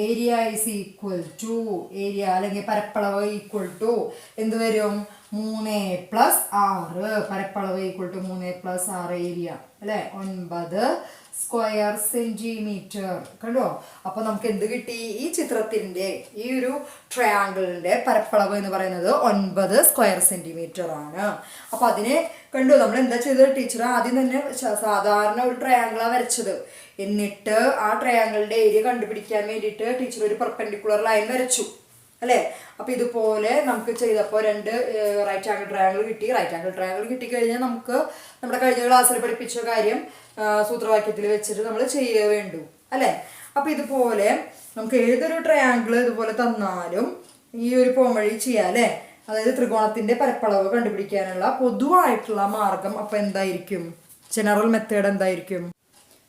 area is equal to area അല്ലെങ്കിൽ പരപ്പളവ് ഈക്വൽ ടു എന്ത് വരും? 3 + 6 പരപ്പളവ് ഈക്വൽ ടു 3 + 6 ഏരിയ അല്ലേ. 9 സ്ക്വയർ സെൻറ്റിമീറ്റർ കണ്ടോ. അപ്പോൾ നമുക്ക് എന്ത് കിട്ടി? ഈ ചിത്രത്തിൻ്റെ ഈ ഒരു ട്രയാങ്കിളിൻ്റെ പരപ്പളവ് എന്ന് പറയുന്നത് 9 സ്ക്വയർ സെൻറ്റിമീറ്റർ ആണ്. അപ്പോൾ അതിനെ കണ്ടു നമ്മൾ എന്താ ചെയ്തത്? ടീച്ചർ ആദ്യം തന്നെ സാധാരണ ഒരു ട്രയാങ്കിളാണ് വരച്ചത്. എന്നിട്ട് ആ ട്രയാങ്കിളിൻ്റെ ഏരിയ കണ്ടുപിടിക്കാൻ വേണ്ടിയിട്ട് ടീച്ചർ ഒരു പെർപെൻഡിക്കുലർ ലൈൻ വരച്ചു അല്ലേ. അപ്പോൾ ഇതുപോലെ നമുക്ക് ചെയ്തപ്പോൾ 2 റൈറ്റ് ആംഗിൾ ട്രയാങ്കിൾ കിട്ടി. റൈറ്റ് ആംഗിൾ ട്രയാങ്കിൾ കിട്ടിക്കഴിഞ്ഞാൽ നമുക്ക് നമ്മുടെ കഴിഞ്ഞ ക്ലാസ്സിൽ പഠിപ്പിച്ച കാര്യം സൂത്രവാക്യത്തിൽ വെച്ചിട്ട് നമ്മൾ ചെയ്യുക വേണ്ടു അല്ലേ. അപ്പോൾ ഇതുപോലെ നമുക്ക് ഏതൊരു ട്രയാങ്കിൾ ഇതുപോലെ തന്നാലും ഈ ഒരു പോംവഴി ചെയ്യാം അല്ലേ. അതായത് ത്രികോണത്തിൻ്റെ പരപ്പളവ് കണ്ടുപിടിക്കാനുള്ള പൊതുവായിട്ടുള്ള മാർഗം അപ്പോൾ എന്തായിരിക്കും? ജനറൽ മെത്തേഡ് എന്തായിരിക്കും?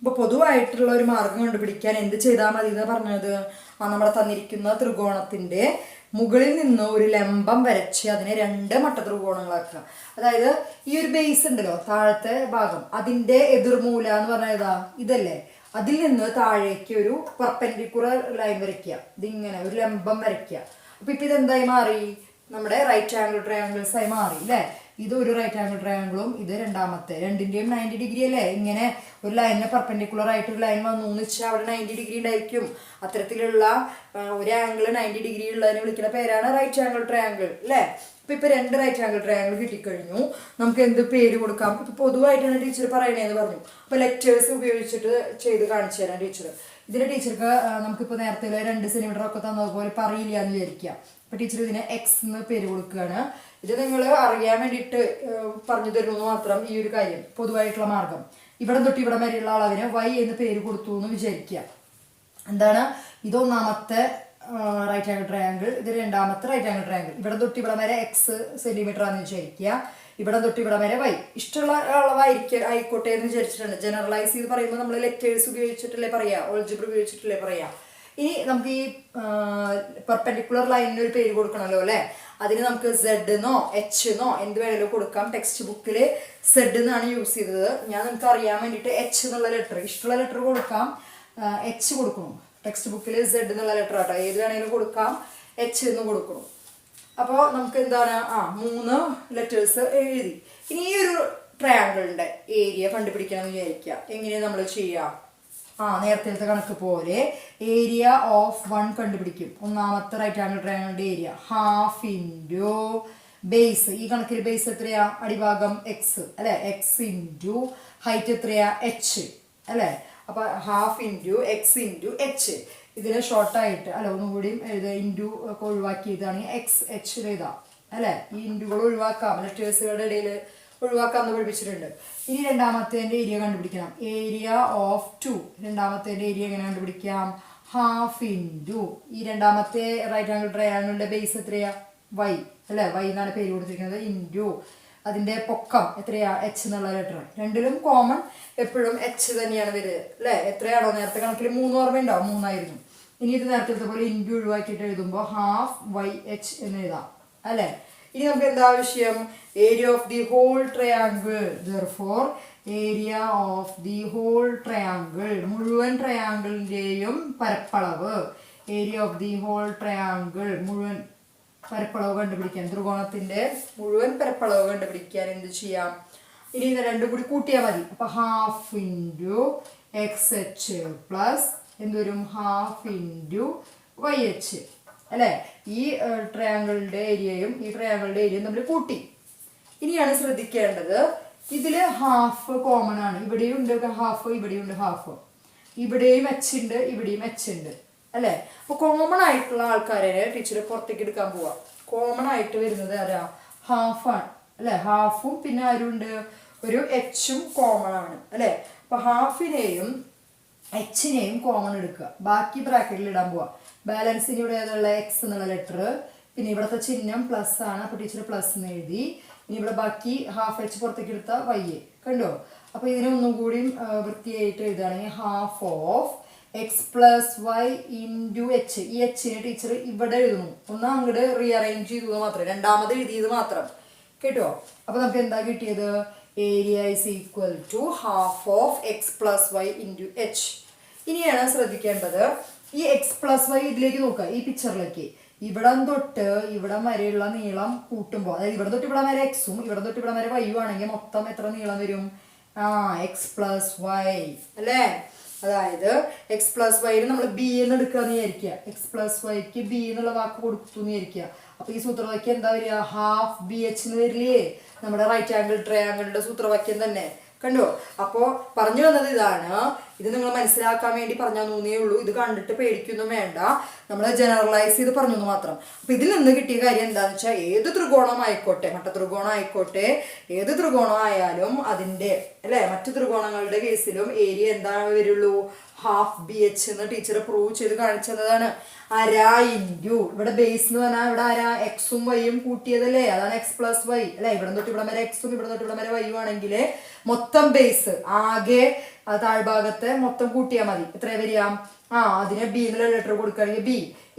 അപ്പോൾ പൊതുവായിട്ടുള്ള ഒരു മാർഗം കണ്ടുപിടിക്കാൻ എന്ത് ചെയ്താൽ മതി എന്ന് പറഞ്ഞത്? നമ്മളെ തന്നിരിക്കുന്ന ത്രികോണത്തിൻ്റെ മുകളിൽ നിന്ന് ഒരു ലംബം വരച്ച് അതിനെ 2 മട്ട ത്രികോണങ്ങളാക്കുക. അതായത് ഈ ഒരു ബേസ് ഉണ്ടല്ലോ താഴത്തെ ഭാഗം, അതിൻ്റെ എതിർമൂല എന്ന് പറഞ്ഞാൽ ഏതാ? ഇതല്ലേ. അതിൽ നിന്ന് താഴേക്ക് ഒരു പെർപെൻഡിക്കുലർ ലൈൻ വരയ്ക്കുക. ഇതിങ്ങനെ ഒരു ലംബം വരയ്ക്കുക. അപ്പോൾ ഇപ്പം ഇതെന്തായി മാറി? നമ്മുടെ റൈറ്റ് ആംഗിൾ ട്രയാങ്കിൾസായി മാറി അല്ലേ. ഇത് ഒരു റൈറ്റ് ആംഗിൾ ട്രയാങ്കിളും ഇത് രണ്ടാമത്തെ. രണ്ടിൻ്റെയും 90 ഡിഗ്രി അല്ലേ. ഇങ്ങനെ ഒരു ലൈനിന് പെർപെൻഡിക്കുലർ ആയിട്ടൊരു ലൈൻ വന്നു എന്ന് വെച്ചാൽ അവിടെ 90 ഡിഗ്രി ഉണ്ടായിരിക്കും. അത്തരത്തിലുള്ള ഒരു ആംഗിൾ 90 ഡിഗ്രി ഉള്ളതിനെ വിളിക്കുന്ന പേരാണ് റൈറ്റ് ആംഗിൾ ട്രയാങ്കിൾ അല്ലേ. അപ്പോൾ ഇപ്പോൾ 2 റൈറ്റ് ആംഗിൾ ട്രയാങ്കിൾ കിട്ടിക്കഴിഞ്ഞു. നമുക്ക് എന്ത് പേര് കൊടുക്കാം? ഇപ്പോൾ പൊതുവായിട്ടാണ് ടീച്ചർ പറയണേന്ന് പറഞ്ഞു. അപ്പോൾ ലെറ്റേഴ്സ് ഉപയോഗിച്ചിട്ട് ചെയ്ത് കാണിച്ചു തരാം ടീച്ചർ. ഇതിന് ടീച്ചർക്ക് നമുക്കിപ്പോൾ നേരത്തെ 2 സെൻറ്റിമീറ്റർ ഒക്കെ തന്നതുപോലെ പറയില്ല എന്ന് വിചാരിക്കുക. അപ്പോൾ ടീച്ചർ ഇതിന് എക്സ് എന്ന് പേര് കൊടുക്കുകയാണ്. ഇത് നിങ്ങൾ അറിയാൻ വേണ്ടിയിട്ട് പറഞ്ഞു തരുമെന്ന് മാത്രം ഈ ഒരു കാര്യം. പൊതുവായിട്ടുള്ള മാർഗം ഇവിടെ തൊട്ട് ഇവിടെ വരെയുള്ള അളവിന് വൈ എന്ന് പേര് കൊടുത്തു എന്ന് വിചാരിക്കുക. എന്താണ്? ഇത് ഒന്നാമത്തെ റൈറ്റ് ആംഗിൾ ട്രയാങ്കിൾ, ഇത് രണ്ടാമത്തെ റൈറ്റ് ആംഗിൾ ട്രയാങ്കിൾ. ഇവിടെ തൊട്ട് ഇവിടെ വരെ എക്സ് സെൻറ്റിമീറ്റർ ആണെന്ന് വിചാരിക്കുക. ഇവിടെ തൊട്ട് ഇവിടെ വരെ വൈ. ഇഷ്ടമുള്ള ആയിക്കോട്ടെ എന്ന് വിചാരിച്ചിട്ടുണ്ട്. ജനറലൈസ് ചെയ്ത് പറയുമ്പോൾ നമ്മൾ ലെറ്റേഴ്സ് ഉപയോഗിച്ചിട്ടല്ലേ പറയുക, ഓൾജിബ്ര ഉപയോഗിച്ചിട്ടല്ലേ പറയുക. ഇനി നമുക്ക് ഈ പെർപെൻഡിക്കുലർ ലൈനിന് ഒരു പേര് കൊടുക്കണമല്ലോ അല്ലേ. അതിന് നമുക്ക് സെഡ് എന്നോ എച്ച് എന്നോ എന്ത് വേണമെങ്കിലും കൊടുക്കാം. ടെക്സ്റ്റ് ബുക്കിൽ സെഡ് എന്നാണ് യൂസ് ചെയ്തത്. ഞാൻ നിങ്ങൾക്ക് അറിയാൻ വേണ്ടിയിട്ട് എച്ച് എന്നുള്ള ലെറ്റർ, ഇഷ്ടമുള്ള ലെറ്റർ കൊടുക്കാം, എച്ച് കൊടുക്കണം. ടെക്സ്റ്റ് ബുക്കിൽ സെഡ് എന്നുള്ള ലെറ്റർ ആട്ടോ, ഏത് വേണമെങ്കിലും കൊടുക്കാം, എച്ച് എന്ന് കൊടുക്കണം. അപ്പോൾ നമുക്ക് എന്താണ് 3 ലെറ്റേഴ്സ് എഴുതി. ഇനി ഈ ഒരു ട്രയാങ്കിളിൻ്റെ ഏരിയ കണ്ടുപിടിക്കണമെന്ന് വിചാരിക്കുക. എങ്ങനെയാണ് നമ്മൾ ചെയ്യുക? നേരത്തെ കണക്ക് പോലെ ഏരിയ ഓഫ് 1 കണ്ടുപിടിക്കും. ഒന്നാമത്തെ റൈറ്റ് ആംഗിൾ ട്രയാങ്കിളിൻ്റെ ഏരിയ ഹാഫ് ഇൻറ്റു ബേസ്. ഈ കണക്കിൽ ബേസ് എത്രയാ? അടിഭാഗം എക്സ് അല്ലേ. എക്സ് ഇൻറ്റു ഹൈറ്റ് എത്രയാ? എച്ച് അല്ലേ. അപ്പോൾ half into X into H. ഇതിന് ഷോർട്ടായിട്ട് അല്ല ഒന്നുകൂടി എഴുതുക. ഇൻറ്റു ഒക്കെ ഒഴിവാക്കിയതാണെങ്കിൽ എക്സ് എച്ച് എഴുതാം അല്ലേ. ഈ ഇൻറ്റുകൾ ഒഴിവാക്കാം, ലെറ്റേഴ്സുകളുടെ ഇടയിൽ ഒഴിവാക്കാമെന്ന് പഠിപ്പിച്ചിട്ടുണ്ട്. ഇനി രണ്ടാമത്തേൻ്റെ ഏരിയ കണ്ടുപിടിക്കണം. ഏരിയ ഓഫ് 2 രണ്ടാമത്തേൻ്റെ ഏരിയ എങ്ങനെ കണ്ടുപിടിക്കാം? ഹാഫ് ഇൻറ്റു ഈ രണ്ടാമത്തെ റൈറ്റ് ആംഗിൾ ട്രയാങ്കിളിൻ്റെ ബേസ് എത്രയാ? വൈ അല്ലേ. വൈ എന്നാണ് പേര് കൊടുത്തിരിക്കുന്നത്. ഇൻറ്റു അതിൻ്റെ പൊക്കം എത്രയാ? എച്ച് എന്നുള്ള ലെറ്റർ. രണ്ടിലും കോമൺ എപ്പോഴും എച്ച് തന്നെയാണ് വരിക അല്ലേ. എത്രയാണോ നേരത്തെ കണക്കിൽ 3 ഓർമ്മയുണ്ടാവും, 3 ആയിരുന്നു. ഇനി ഇത് നേരത്തെ പോലെ ഇൻറ്റു ഒഴിവാക്കിയിട്ട് എഴുതുമ്പോൾ ഹാഫ് വൈ എച്ച് എന്ന് എഴുതാം അല്ലേ. ഇനി നമുക്ക് എന്താ ആവശ്യം? Area of the whole triangle. therefore area of the whole triangle, മുഴുവൻ ട്രയാങ്കിളിൻ്റെയും പരപ്പളവ് area of the whole triangle മുഴുവൻ പരപ്പളവ് കണ്ടുപിടിക്കാൻ, ത്രികോണത്തിന്റെ മുഴുവൻ പരപ്പളവ് കണ്ടുപിടിക്കാൻ എന്ത് ചെയ്യാം? ഇനി ഇത് രണ്ടും കൂടി കൂട്ടിയാൽ മതി. അപ്പൊ half into X H plus എന്തൊരും ഹാഫ് ഇൻറ്റു വൈ എച്ച് അല്ലേ? ഈ ട്രയാങ്കിളിന്റെ ഏരിയയും ഈ ട്രയാങ്കിളിന്റെ ഏരിയയും നമ്മൾ കൂട്ടി. ഇനിയാണ് ശ്രദ്ധിക്കേണ്ടത്, ഇതില് ഹാഫ് കോമൺ ആണ്. ഇവിടെയും ഉണ്ട് ഹാഫ്, ഇവിടെയും ഉണ്ട് ഹാഫ്. ഇവിടെയും എച്ച് ഉണ്ട്, ഇവിടെയും എച്ച് ഉണ്ട് അല്ലേ? അപ്പൊ കോമൺ ആയിട്ടുള്ള ആൾക്കാരെ ടീച്ചർ പുറത്തേക്ക് എടുക്കാൻ പോവാ. കോമൺ ആയിട്ട് വരുന്നത് ആരാ? ഹാഫാണ് അല്ലെ? ഹാഫും പിന്നെ ആരുണ്ട്? ഒരു എച്ചും കോമൺ ആണ് അല്ലെ? അപ്പൊ ഹാഫിനെയും എച്ചിനെയും കോമൺ എടുക്കുക, ബാക്കി ബ്രാക്കറ്റിൽ ഇടാൻ പോവാ. ബാലൻസിന് ഇവിടെ ഏതുള്ള എക്സ് എന്നുള്ള ലെറ്റർ, പിന്നെ ഇവിടുത്തെ ചിഹ്നം പ്ലസ് ആണ്. അപ്പൊ ടീച്ചർ പ്ലസ് എന്ന് എഴുതി. ഇനി ഇവിടെ ബാക്കി ഹാഫ് എച്ച് പുറത്തേക്ക് എടുത്ത വൈ കണ്ടോ? അപ്പൊ ഇതിനെ ഒന്നും കൂടി വൃത്തിയായിട്ട് എഴുതുകയാണെങ്കിൽ half of X plus Y into H. ഈ എച്ചിനെ ടീച്ചർ ഇവിടെ എഴുതുന്നു, ഒന്ന് അങ്ങോട്ട് റീഅറേഞ്ച് ചെയ്തത് മാത്രം, രണ്ടാമത് എഴുതിയത് മാത്രം കേട്ടോ. അപ്പൊ നമുക്ക് എന്താ കിട്ടിയത്? Area is equal to half of X plus Y into H. ഇനിയാണ് ശ്രദ്ധിക്കേണ്ടത്, ഈ എക്സ് പ്ലസ് വൈ ഇതിലേക്ക് നോക്കുക, ഈ പിക്ചറിലേക്ക്. ഇവിടം തൊട്ട് ഇവിടം വരെയുള്ള നീളം കൂട്ടുമ്പോൾ, അതായത് ഇവിടെ തൊട്ട് ഇവിടെ വരെ എക്സും ഇവിടെ തൊട്ട് ഇവിടെ വരെ വൈയും ആണെങ്കിൽ മൊത്തം എത്ര നീളം വരും? എക്സ് പ്ലസ് വൈ അല്ലേ? അതായത് എക്സ് പ്ലസ് വൈന് നമ്മൾ ബി എന്ന് എടുക്കാന്ന് വിചാരിക്കുക. എക്സ് പ്ലസ് വൈക്ക് ബി എന്നുള്ള വാക്ക് കൊടുത്തു എന്ന് വിചാരിക്കുക. അപ്പൊ ഈ സൂത്രവാക്യം എന്താ വരിക? ഹാഫ് ബി എച്ച് എന്ന് വരില്ലേ? നമ്മുടെ റൈറ്റ് ആംഗിൾ ട്രയാംഗിളിന്റെ സൂത്രവാക്യം തന്നെ കണ്ടോ? അപ്പോ പറഞ്ഞു വന്നത് ഇതാണ്. ഇത് നിങ്ങൾ മനസ്സിലാക്കാൻ വേണ്ടി പറഞ്ഞു തന്നേ ഉള്ളൂ. ഇത് കണ്ടിട്ട് പേടിക്കൊന്നും വേണ്ട, നമ്മൾ ജനറലൈസ് ചെയ്ത് പറഞ്ഞു മാത്രം. അപ്പൊ ഇതിൽ നിന്ന് കിട്ടിയ കാര്യം എന്താന്ന് വെച്ചാൽ, ഏത് ത്രികോണം ആയിക്കോട്ടെ, മട്ടത്രികോണം ആയിക്കോട്ടെ, ഏത് ത്രികോണം ആയാലും അതിന്റെ അല്ലെ മറ്റു ത്രികോണങ്ങളുടെ കേസിലും ഏരിയ എന്താണ് വരുള്ളൂ? ഹാഫ് ബി എച്ച് എന്ന് ടീച്ചർ പ്രൂവ് ചെയ്ത് കാണിച്ചതാണ്. അര ഇൻറ്റു ഇവിടെ ബേസ് എന്ന് പറഞ്ഞാൽ ഇവിടെ അര എക്സും വൈയും കൂട്ടിയതല്ലേ, അതാണ് എക്സ് പ്ലസ് വൈ അല്ലെ? ഇവിടെ തൊട്ട് ഇവിടെ വരെ എക്സും ഇവിടെ തൊട്ട് ഇവിടെ വരെ വൈയും ആണെങ്കിൽ മൊത്തം ബേസ് ആകെ താഴ്ഭാഗത്തെ മൊത്തം കൂട്ടിയാൽ മതി. എത്ര വരിക? അതിനെ ബി എന്നുള്ള ലെറ്റർ കൊടുക്കുകയാണെങ്കിൽ ബി,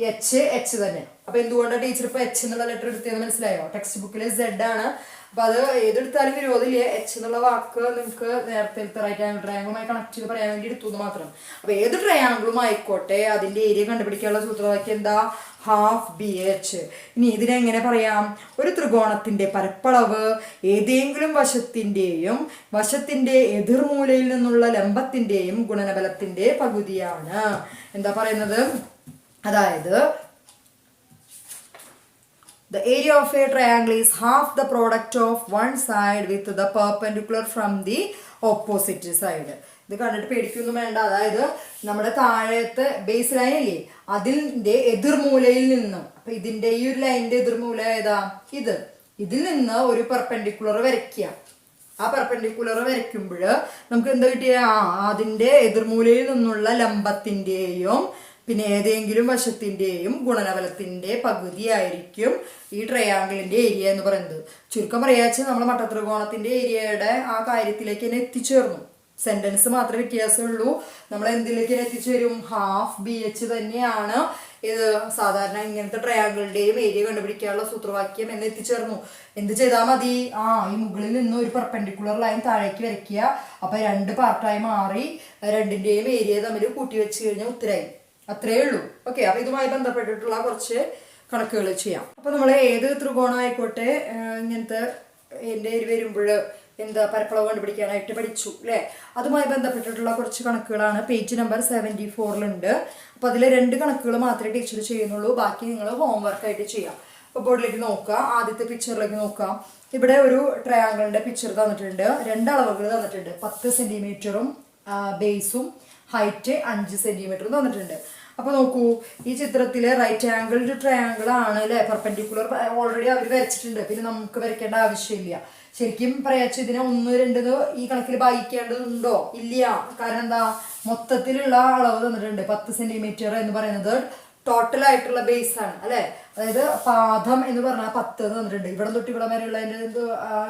എച്ച് എച്ച് തന്നെ. അപ്പൊ എന്തുകൊണ്ടാണ് ടീച്ചർ ഇപ്പൊ എച്ച് എന്നുള്ള ലെറ്റർ എടുത്തതെന്ന് മനസ്സിലായോ? ടെക്സ്റ്റ് ബുക്കിൽ സെഡ് ആണ്. അപ്പൊ അത് ഏതെടുത്താലും വിരോധമില്ല. എച്ച് എന്നുള്ള വാക്ക് നിങ്ങൾക്ക് നേരത്തെ റൈറ്റ് ആംഗിൾ ട്രയാംഗിളുമായി കണക്ട് ചെയ്ത് പറയാൻ വേണ്ടി എടുത്തു മാത്രം. അപ്പൊ ഏത് ട്രയാംഗിളും ആയിക്കോട്ടെ അതിന്റെ ഏരിയ കണ്ടുപിടിക്കാനുള്ള സൂത്രവാക്യം എന്താ? Half B H. ഇനി ഇതിനെങ്ങനെ പറയാം? ഒരു ത്രികോണത്തിന്റെ പരപ്പളവ് ഏതെങ്കിലും വശത്തിന്റെ എതിർമൂലയിൽ നിന്നുള്ള ലംബത്തിന്റെയും ഗുണനബലത്തിന്റെ പകുതിയാണ്. എന്താ പറയുന്നത്? അതായത് the area of a triangle is half the product of one side with the perpendicular from the opposite side. ഇത് കണ്ടിട്ട് പേടിക്കൊന്നും വേണ്ട. അതായത് നമ്മുടെ താഴത്തെ ബേസ് ലൈൻ ഇല്ലേ, അതിന്റെ എതിർമൂലയിൽ നിന്ന്, അപ്പൊ ഇതിന്റെ ഈ ഒരു ലൈനിന്റെ എതിർമൂല ഏതാ? ഇതിൽ നിന്ന് ഒരു പെർപെൻഡിക്കുലർ വരയ്ക്കുക. ആ പെർപെൻഡിക്കുലർ വരയ്ക്കുമ്പോൾ നമുക്ക് എന്താ കിട്ടിയ? അതിന്റെ എതിർമൂലയിൽ നിന്നുള്ള ലംബത്തിന്റെയും പിന്നെ ഏതെങ്കിലും വശത്തിന്റെയും ഗുണനഫലത്തിന്റെ പകുതിയായിരിക്കും ഈ ട്രയാങ്കിളിന്റെ ഏരിയ എന്ന് പറയുന്നത്. ചുരുക്കം പറയാച്ചാൽ നമ്മൾ മട്ടത്രികോണത്തിന്റെ ഏരിയയുടെ ആ കാര്യത്തിലേക്ക് തന്നെ എത്തിച്ചേർന്നു. സെന്റൻസ് മാത്രമേ വ്യത്യാസമുള്ളൂ. നമ്മൾ എന്തിലേക്ക് എത്തിച്ചേരും? ഹാഫ് ബി എച്ച് തന്നെയാണ് ഇത് സാധാരണ ഇങ്ങനത്തെ ട്രയാങ്കിളിന്റെയും ഏരിയ കണ്ടുപിടിക്കാനുള്ള സൂത്രവാക്യം എന്ന് എത്തിച്ചേർന്നു. എന്ത് ചെയ്താൽ മതി? ഈ മുകളിൽ നിന്ന് ഒരു പെർപെൻഡിക്കുലർ ലൈൻ താഴേക്ക് വരയ്ക്കുക. അപ്പൊ രണ്ട് പാർട്ടായി മാറി രണ്ടിന്റെയും ഏരിയ തമ്മിൽ കൂട്ടി വെച്ച് കഴിഞ്ഞാൽ ഉത്തരായി. അത്രേ ഉള്ളൂ. ഓക്കെ. അപ്പൊ ഇതുമായി ബന്ധപ്പെട്ടിട്ടുള്ള കുറച്ച് കണക്കുകൾ ചെയ്യാം. അപ്പൊ നമ്മൾ ഏത് ത്രികോണം ആയിക്കോട്ടെ ഇങ്ങനത്തെ എൻ്റെ വരുമ്പോൾ എന്താ പരപ്പളവ് കണ്ടുപിടിക്കാനായിട്ട് പഠിച്ചു അല്ലേ? അതുമായി ബന്ധപ്പെട്ടിട്ടുള്ള കുറച്ച് കണക്കുകളാണ് പേജ് നമ്പർ 74 അപ്പൊ അതിലെ 2 കണക്കുകൾ മാത്രമേ ടീച്ചർ ചെയ്യുന്നുള്ളൂ. ബാക്കി നിങ്ങൾ ഹോംവർക്ക് ആയിട്ട് ചെയ്യാം. അപ്പൊ ബോർഡിലേക്ക് നോക്കുക. ആദ്യത്തെ പിക്ചറിലേക്ക് നോക്കാം. ഇവിടെ ഒരു ട്രയാങ്കിളിന്റെ പിക്ചർ തന്നിട്ടുണ്ട്. 2 അളവുകൾ തന്നിട്ടുണ്ട്. 10 സെന്റിമീറ്ററും ബേസും ഹൈറ്റ് 5 സെന്റിമീറ്ററും തന്നിട്ടുണ്ട്. അപ്പൊ നോക്കൂ, ഈ ചിത്രത്തിലെ റൈറ്റ് ആംഗിൾ ട്രയാങ്കിൾ ആണ് അല്ലെ? പെർപെൻഡിക്കുലർ ഓൾറെഡി അവർ വരച്ചിട്ടുണ്ട്, പിന്നെ നമുക്ക് വരയ്ക്കേണ്ട ആവശ്യമില്ല. ശരിക്കും പറയാച്ച ഇതിനെ 1, 2 ഈ കണക്കിൽ ഭാഗിക്കേണ്ടതുണ്ടോ? ഇല്ല. കാരണം എന്താ? മൊത്തത്തിലുള്ള അളവ് തന്നിട്ടുണ്ട്. 10 സെന്റിമീറ്റർ എന്ന് പറയുന്നത് ടോട്ടൽ ആയിട്ടുള്ള ബേസ് ആണ് അല്ലെ? അതായത് പാദം എന്ന് പറഞ്ഞാൽ 10 തന്നിട്ടുണ്ട്. ഇവിടെ തൊട്ട് ഇവിടെ വരെ ഉള്ളതിന്റെ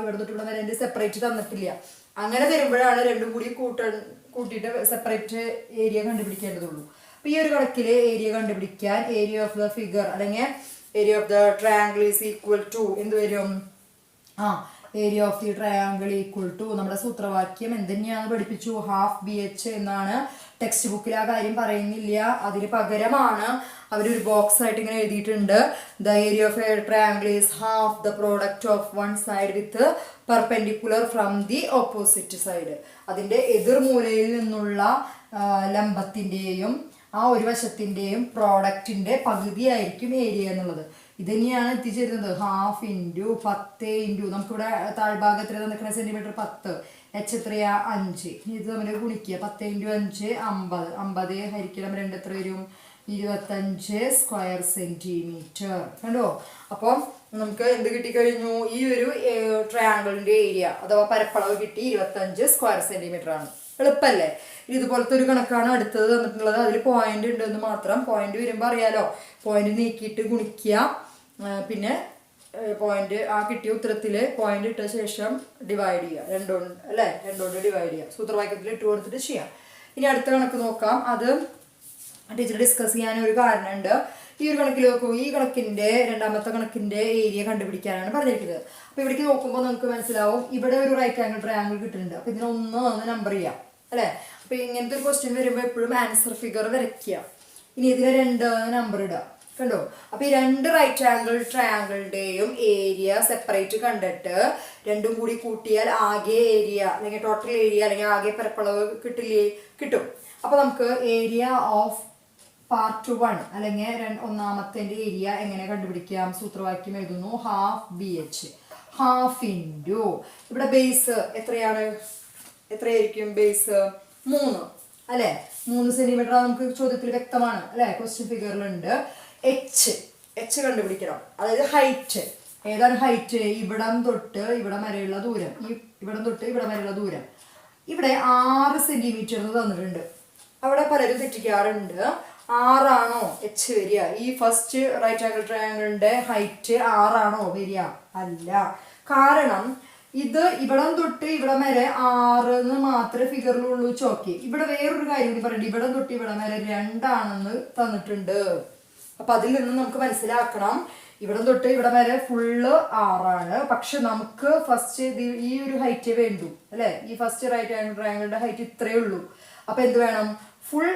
ഇവിടെ തൊട്ട് ഇവിടെ വരെ സെപ്പറേറ്റ് തന്നിട്ടില്ല. അങ്ങനെ തരുമ്പോഴാണ് രണ്ടും കൂടി കൂട്ടിയിട്ട് സെപ്പറേറ്റ് ഏരിയ കണ്ടുപിടിക്കേണ്ടതുള്ളൂ. അപ്പൊ ഈ ഒരു കണക്കില് ഏരിയ കണ്ടുപിടിക്കാൻ ഏരിയ ഓഫ് ദ ഫിഗർ അല്ലെങ്കിൽ area of the triangle is equal to എന്ത് വരും? Area of the triangle equal to നമ്മുടെ സൂത്രവാക്യം എന്ത് തന്നെയാണ് പഠിപ്പിച്ചു? ഹാഫ് ബി എച്ച് എന്നാണ്. ടെക്സ്റ്റ് ബുക്കിൽ ആ കാര്യം പറയുന്നില്ല. അതിന് പകരമാണ് അവരൊരു ബോക്സ് ആയിട്ട് ഇങ്ങനെ എഴുതിയിട്ടുണ്ട്. The area of A triangle is half the product of one side with perpendicular from the opposite side. അതിൻ്റെ എതിർമൂലയിൽ നിന്നുള്ള ലംബത്തിൻ്റെയും ആ ഒരു വശത്തിൻ്റെയും പ്രോഡക്റ്റിൻ്റെ പകുതിയായിരിക്കും ഏരിയ എന്നുള്ളത്. ഇത് തന്നെയാണ് എത്തിച്ചേരുന്നത്. ഹാഫ് ഇൻറ്റു 10 ഇൻറ്റു നമുക്കിവിടെ താഴ്ഭാഗത്തിൽ നിൽക്കുന്ന സെൻറ്റിമീറ്റർ 10, എച്ച് എത്രയാ 5. ഇത് തമ്മിൽ ഗുണിക്കുക. 10 ഇൻറ്റു 5 50. 50 ഹരിക്കണം 2 എത്ര വരും? 25 സ്ക്വയർ സെൻറ്റിമീറ്റർ. കണ്ടോ? അപ്പോൾ നമുക്ക് എന്ത് കിട്ടിക്കഴിഞ്ഞു? ഈ ഒരു ട്രയാങ്കിളിൻ്റെ ഏരിയ അഥവാ പരപ്പളവ് കിട്ടി 25 സ്ക്വയർ സെൻറ്റിമീറ്റർ ആണ്. എളുപ്പമല്ലേ? ഇതുപോലത്തെ ഒരു കണക്കാണ് അടുത്തത് തന്നിട്ടുള്ളത്. അതിൽ പോയിന്റ് ഉണ്ടെന്ന് മാത്രം. പോയിന്റ് വരുമ്പോൾ അറിയാലോ, പോയിന്റ് നീക്കിയിട്ട് ഗുണിക്കുക. പിന്നെ പോയിന്റ് ആ കിട്ടിയ ഉത്തരത്തിൽ പോയിന്റ് ഇട്ട ശേഷം ഡിവൈഡ് ചെയ്യുക. 2 കൊണ്ട് അല്ലേ, 2 കൊണ്ട് ഡിവൈഡ് ചെയ്യുക. സൂത്രവാക്യത്തിൽ ഇട്ട് കൊടുത്തിട്ട് ചെയ്യാം. ഇനി അടുത്ത കണക്ക് നോക്കാം. അത് ടീച്ചർ ഡിസ്കസ് ചെയ്യാൻ ഒരു കാരണമുണ്ട്. ഈ ഒരു കണക്കിൽ നോക്കൂ. ഈ കണക്കിൻ്റെ രണ്ടാമത്തെ കണക്കിൻ്റെ ഏരിയ കണ്ടുപിടിക്കാനാണ് പറഞ്ഞിരിക്കുന്നത്. അപ്പോൾ ഇവിടേക്ക് നോക്കുമ്പോൾ നമുക്ക് മനസ്സിലാവും ഇവിടെ ഒരു റൈറ്റ് ആംഗിൾ ട്രയാംഗിൾ കിട്ടുന്നുണ്ട്. അപ്പോൾ ഇതിനെ 1 നമ്പർ ചെയ്യാം അല്ലേ. അപ്പോൾ ഇങ്ങനത്തെ ഒരു ക്വസ്റ്റ്യൻ വരുമ്പോൾ എപ്പോഴും ആൻസർ ഫിഗർ വരയ്ക്കുക. ഇനി ഇതിനെ 2 നമ്പർ ഇടുക. കണ്ടോ? അപ്പോൾ ഈ 2 റൈറ്റ് ആംഗിൾ ട്രയാംഗിളിൻ്റെയും ഏരിയ സെപ്പറേറ്റ് കണ്ടിട്ട് രണ്ടും കൂടി കൂട്ടിയാൽ ആകെ ഏരിയ അല്ലെങ്കിൽ ടോട്ടൽ ഏരിയ അല്ലെങ്കിൽ ആകെ പരപ്പളവ് കിട്ടില്ലേ? കിട്ടും. അപ്പോൾ നമുക്ക് ഏരിയ ഓഫ് പാർട്ട് 1 അല്ലെങ്കിൽ ഒന്നാമത്തെ ഏരിയ എങ്ങനെ കണ്ടുപിടിക്കാം? സൂത്രവാക്യം എഴുതുന്നു. ഹാഫ് BH ഹാഫ് ഇൻറ്റു ഇവിടെ ബേസ് എത്രയാണ്? എത്രയായിരിക്കും ബേസ്? 3 അല്ലേ. 3 സെൻറ്റിമീറ്റർ നമുക്ക് ചോദ്യത്തിൽ വ്യക്തമാണ് അല്ലേ, ക്വസ്റ്റ്യൻ ഫിഗറിലുണ്ട്. എച്ച് കണ്ടുപിടിക്കണം. അതായത് ഹൈറ്റ്. ഏതാണ് ഹൈറ്റ്? ഇവിടം തൊട്ട് ഇവിടം വരെയുള്ള ദൂരം. ഇവിടം തൊട്ട് ഇവിടം വരെയുള്ള ദൂരം. ഇവിടെ 6 സെൻറ്റിമീറ്റർ തന്നിട്ടുണ്ട്. അവിടെ പലരും തെറ്റിക്കാറുണ്ട്. 6 ആണോ എച്ച് വരിക? ഈ ഫസ്റ്റ് റൈറ്റ് ആംഗിൾ ട്രയാംഗിളിന്റെ ഹൈറ്റ് 6 ആണോ വരിക? അല്ല. കാരണം ഇത് ഇവിടം തൊട്ട് ഇവിടം വരെ 6 എന്ന് മാത്രമേ ഫിഗറിലുള്ളൂ. ചോക്കി ഇവിടെ വേറൊരു കാര്യം കൂടി പറയുന്നുണ്ട്. ഇവിടം തൊട്ട് ഇവിടം വരെ 2 ആണെന്ന് തന്നിട്ടുണ്ട്. അപ്പൊ അതിൽ നിന്ന് നമുക്ക് മനസ്സിലാക്കണം ഇവിടം തൊട്ട് ഇവിടം വരെ ഫുള്ള് 6 ആണ്. പക്ഷെ നമുക്ക് ഫസ്റ്റ് ഈ ഒരു ഹൈറ്റ് വേണ്ടു അല്ലെ. ഈ ഫസ്റ്റ് റൈറ്റ് ആംഗിൾ ട്രയാംഗിളിന്റെ ഹൈറ്റ് ഇത്രയേ ഉള്ളൂ. അപ്പൊ എന്ത് വേണം? ഫുൾ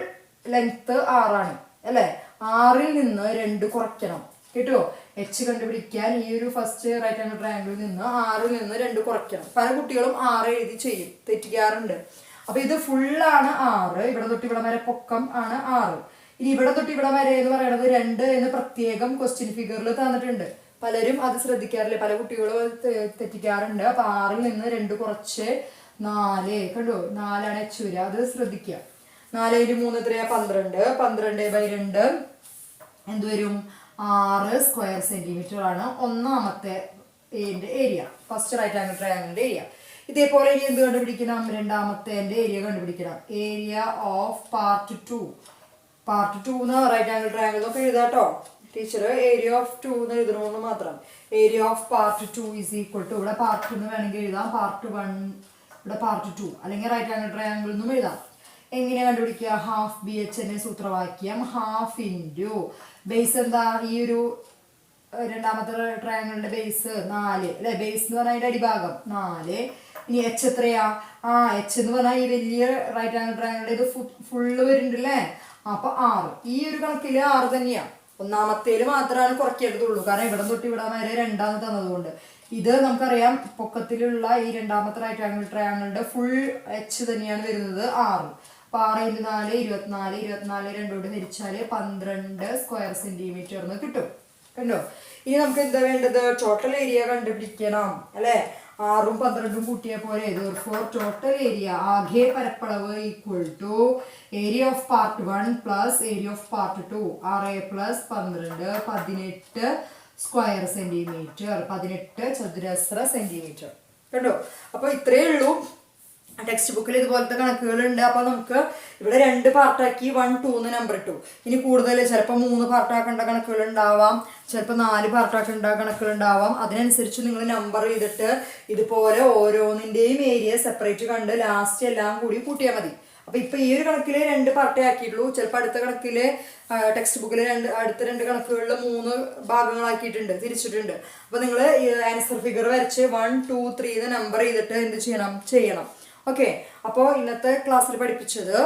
ലെങ്ത് 6 ആണ് അല്ലെ. 6ൽ നിന്ന് 2 കുറയ്ക്കണം. കേട്ടോ? എച്ച് കണ്ടുപിടിക്കാൻ ഈ ഒരു ഫസ്റ്റ് റൈറ്റ് ആംഗിൾ ട്രയാംഗിളിൽ നിന്ന് 6ൽ നിന്ന് 2 കുറയ്ക്കണം. പല കുട്ടികളും 6 എഴുതി ചെയ്യും, തെറ്റിക്കാറുണ്ട്. അപ്പൊ ഇത് ഫുള്ളാണ് 6. ഇവിടെ തൊട്ട് ഇവിടെ വരെ പൊക്കം ആണ് 6. ഇനി ഇവിടെ തൊട്ട് ഇവിടെ വരെ എന്ന് പറയുന്നത് 2 എന്ന് പ്രത്യേകം ക്വസ്റ്റ്യൻ ഫിഗറിൽ തന്നിട്ടുണ്ട്. പലരും അത് ശ്രദ്ധിക്കാറില്ല, പല കുട്ടികളും തെറ്റിക്കാറുണ്ട്. അപ്പൊ 6ൽ നിന്ന് 2 കുറച്ച് 4. കണ്ടോ? 4 എച്ച് വരിക. അത് ശ്രദ്ധിക്കുക. 4 × 3 എത്രയാ? 12. 12/2 എന്ത് വരും? 6 സ്ക്വയർ സെൻറ്റിമീറ്റർ ആണ് ഒന്നാമത്തെ ഏരിയ, ഫസ്റ്റ് റൈറ്റ് ആംഗിൾ ട്രയാംഗിളിന്റെ ഏരിയ. ഇതേപോലെ ഇനി എന്ത് കണ്ടുപിടിക്കണം? രണ്ടാമത്തെ ഏരിയ കണ്ടുപിടിക്കണം. Area of part 2. പാർട്ട് 2 എന്ന് റൈറ്റ് ആംഗിൾ ട്രയാംഗിൾ ഒക്കെ എഴുതാട്ടോ. ടീച്ചർ ഏരിയ ഓഫ് 2 എന്ന് എഴുതണമെന്ന് മാത്രം. Area of part 2 is equal to ഇവിടെ പാർട്ട് 2 എന്ന് വേണമെങ്കിൽ എഴുതാം. പാർട്ട് 1 ഇവിടെ പാർട്ട് 2 അല്ലെങ്കിൽ റൈറ്റ് ആംഗിൾ ട്രയാംഗിൾ എന്നും എഴുതാം. എങ്ങനെ കണ്ടുപിടിക്കുക? ഹാഫ് BH എന്ന സൂത്രവാക്യം. ഹാഫ് ഇൻറ്റു ബേസ് എന്താ? ഈ ഒരു രണ്ടാമത്തെ ട്രയാംഗിളിന്റെ ബേസ് 4 അല്ലെ. ബേസ് എന്ന് പറഞ്ഞാൽ അതിന്റെ അടിഭാഗം 4. ഇനി എച്ച് എത്രയാ? എച്ച് എന്ന് പറഞ്ഞാൽ ഈ വലിയ റൈറ്റ് ആംഗിൾ ട്രയാംഗിളിന്റെ ഇത് ഫുള്ള് വരുന്നുണ്ടല്ലേ. അപ്പൊ 6. ഈ ഒരു കണക്കില് 6 തന്നെയാ. ഒന്നാമത്തേല് മാത്രമാണ് കുറയ്ക്കേണ്ടതുള്ളൂ. കാരണം ഇവിടെ തൊട്ട് ഇവിടെ വരെ 2 തന്നതുകൊണ്ട്. ഇത് നമുക്കറിയാം പൊക്കത്തിലുള്ള ഈ രണ്ടാമത്തെ റൈറ്റ് ആംഗിൾ ട്രയാംഗിളിന്റെ ഫുൾ എച്ച് തന്നെയാണ് വരുന്നത് 6. അപ്പൊ 6 × 4 24. 24 2 കൊണ്ട് ഹരിച്ചാല് 12 സ്ക്വയർ സെന്റിമീറ്റർ എന്ന് കിട്ടും. കണ്ടോ? ഇനി നമുക്ക് എന്താ വേണ്ടത്? ടോട്ടൽ ഏരിയ കണ്ടുപിടിക്കണം അല്ലെ. 6ഉം 12ഉം കൂട്ടിയ പോലെ ടോട്ടൽ ഏരിയ ആകെ പരപ്പളവ് equal to area of part 1 plus area of part 2. 6 + 12 18 square centimetre. 18 ചതുരശ്ര സെന്റിമീറ്റർ. കണ്ടോ? അപ്പൊ ഇത്രയേ ഉള്ളൂ. ടെക്സ്റ്റ് ബുക്കിൽ ഇതുപോലത്തെ കണക്കുകളുണ്ട്. അപ്പൊ നമുക്ക് ഇവിടെ 2 പാർട്ടാക്കി 1 2 എന്ന് നമ്പർ ഇട്ടു. ഇനി കൂടുതൽ ചിലപ്പോൾ 3 പാർട്ടാക്കേണ്ട കണക്കുകൾ ഉണ്ടാവാം, ചിലപ്പോൾ 4 പാർട്ടാക്കേണ്ട കണക്കുകൾ ഉണ്ടാവാം. അതിനനുസരിച്ച് നിങ്ങൾ നമ്പർ ചെയ്തിട്ട് ഇതുപോലെ ഓരോന്നിന്റെയും ഏരിയ സെപ്പറേറ്റ് കണ്ട് ലാസ്റ്റ് എല്ലാം കൂടി കൂട്ടിയാൽ മതി. അപ്പൊ ഇപ്പൊ ഈ ഒരു കണക്കില് 2 പാർട്ടേ ആക്കിയിട്ടുള്ളൂ. ചിലപ്പോൾ അടുത്ത കണക്കില് ടെക്സ്റ്റ് ബുക്കിൽ അടുത്ത 2 കണക്കുകളിൽ 3 ഭാഗങ്ങളാക്കിയിട്ടുണ്ട്, തിരിച്ചിട്ടുണ്ട്. അപ്പൊ നിങ്ങൾ ആൻസർ ഫിഗർ വരച്ച് 1 2 3 നമ്പർ ചെയ്തിട്ട് എന്ത് ചെയ്യണം? ഓക്കെ, അപ്പോൾ ഇന്നത്തെ ക്ലാസ്സിൽ പഠിപ്പിച്ചത്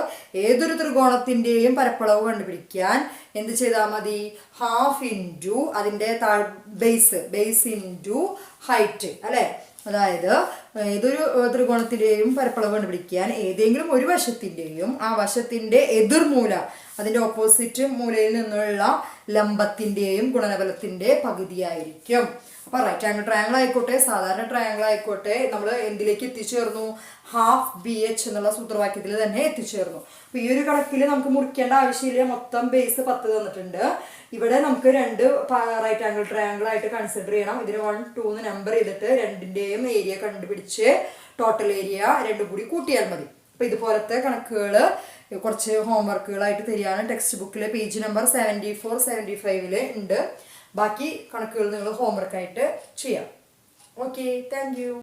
ഏതൊരു ത്രികോണത്തിൻ്റെയും പരപ്പളവ് കണ്ടുപിടിക്കാൻ എന്ത് ചെയ്താൽ മതി, ഹാഫ് ഇൻറ്റു അതിൻ്റെ ബേസ് ഇൻറ്റു ഹൈറ്റ് അല്ലേ. അതായത് ഏതൊരു ത്രികോണത്തിൻ്റെയും പരപ്പളവ് കണ്ടുപിടിക്കാൻ ഏതെങ്കിലും ഒരു വശത്തിൻ്റെയും ആ വശത്തിൻ്റെ എതിർമൂല, അതിൻ്റെ ഓപ്പോസിറ്റ് മൂലയിൽ നിന്നുള്ള ലംബത്തിൻ്റെയും ഗുണനഫലത്തിൻ്റെ പകുതിയായിരിക്കും. അപ്പോൾ റൈറ്റ് ആംഗിൾ ട്രയാങ്കിൾ ആയിക്കോട്ടെ സാധാരണ ട്രയാങ്കിൾ ആയിക്കോട്ടെ നമ്മൾ എന്തിലേക്ക് എത്തിച്ചേർന്നു, ഹാഫ് BH എന്നുള്ള സൂത്രവാക്യത്തിൽ തന്നെ എത്തിച്ചേർന്നു. അപ്പോൾ ഈ ഒരു കണക്കിൽ നമുക്ക് മുറിക്കേണ്ട ആവശ്യമില്ല, മൊത്തം ബേസ് 10 തന്നിട്ടുണ്ട്. ഇവിടെ നമുക്ക് 2 റൈറ്റ് ആംഗിൾ ട്രയാങ്കിൾ ആയിട്ട് കൺസിഡർ ചെയ്യണം. ഇതിന് 1, 2 എന്ന് നമ്പർ ചെയ്തിട്ട് രണ്ടിൻ്റെയും ഏരിയ കണ്ടുപിടിച്ച് ടോട്ടൽ ഏരിയ 2 കൂടി കൂട്ടിയാൽ മതി. അപ്പോൾ ഇതുപോലത്തെ കണക്കുകൾ കുറച്ച് ഹോംവർക്കുകളായിട്ട് തരികയാണ്. ടെക്സ്റ്റ് ബുക്കിൽ പേജ് നമ്പർ 74, 75 ഉണ്ട്. ബാക്കി കണക്കുകൾ നിങ്ങൾ ഹോംവർക്കായിട്ട് ചെയ്യാം. Okay, thank you.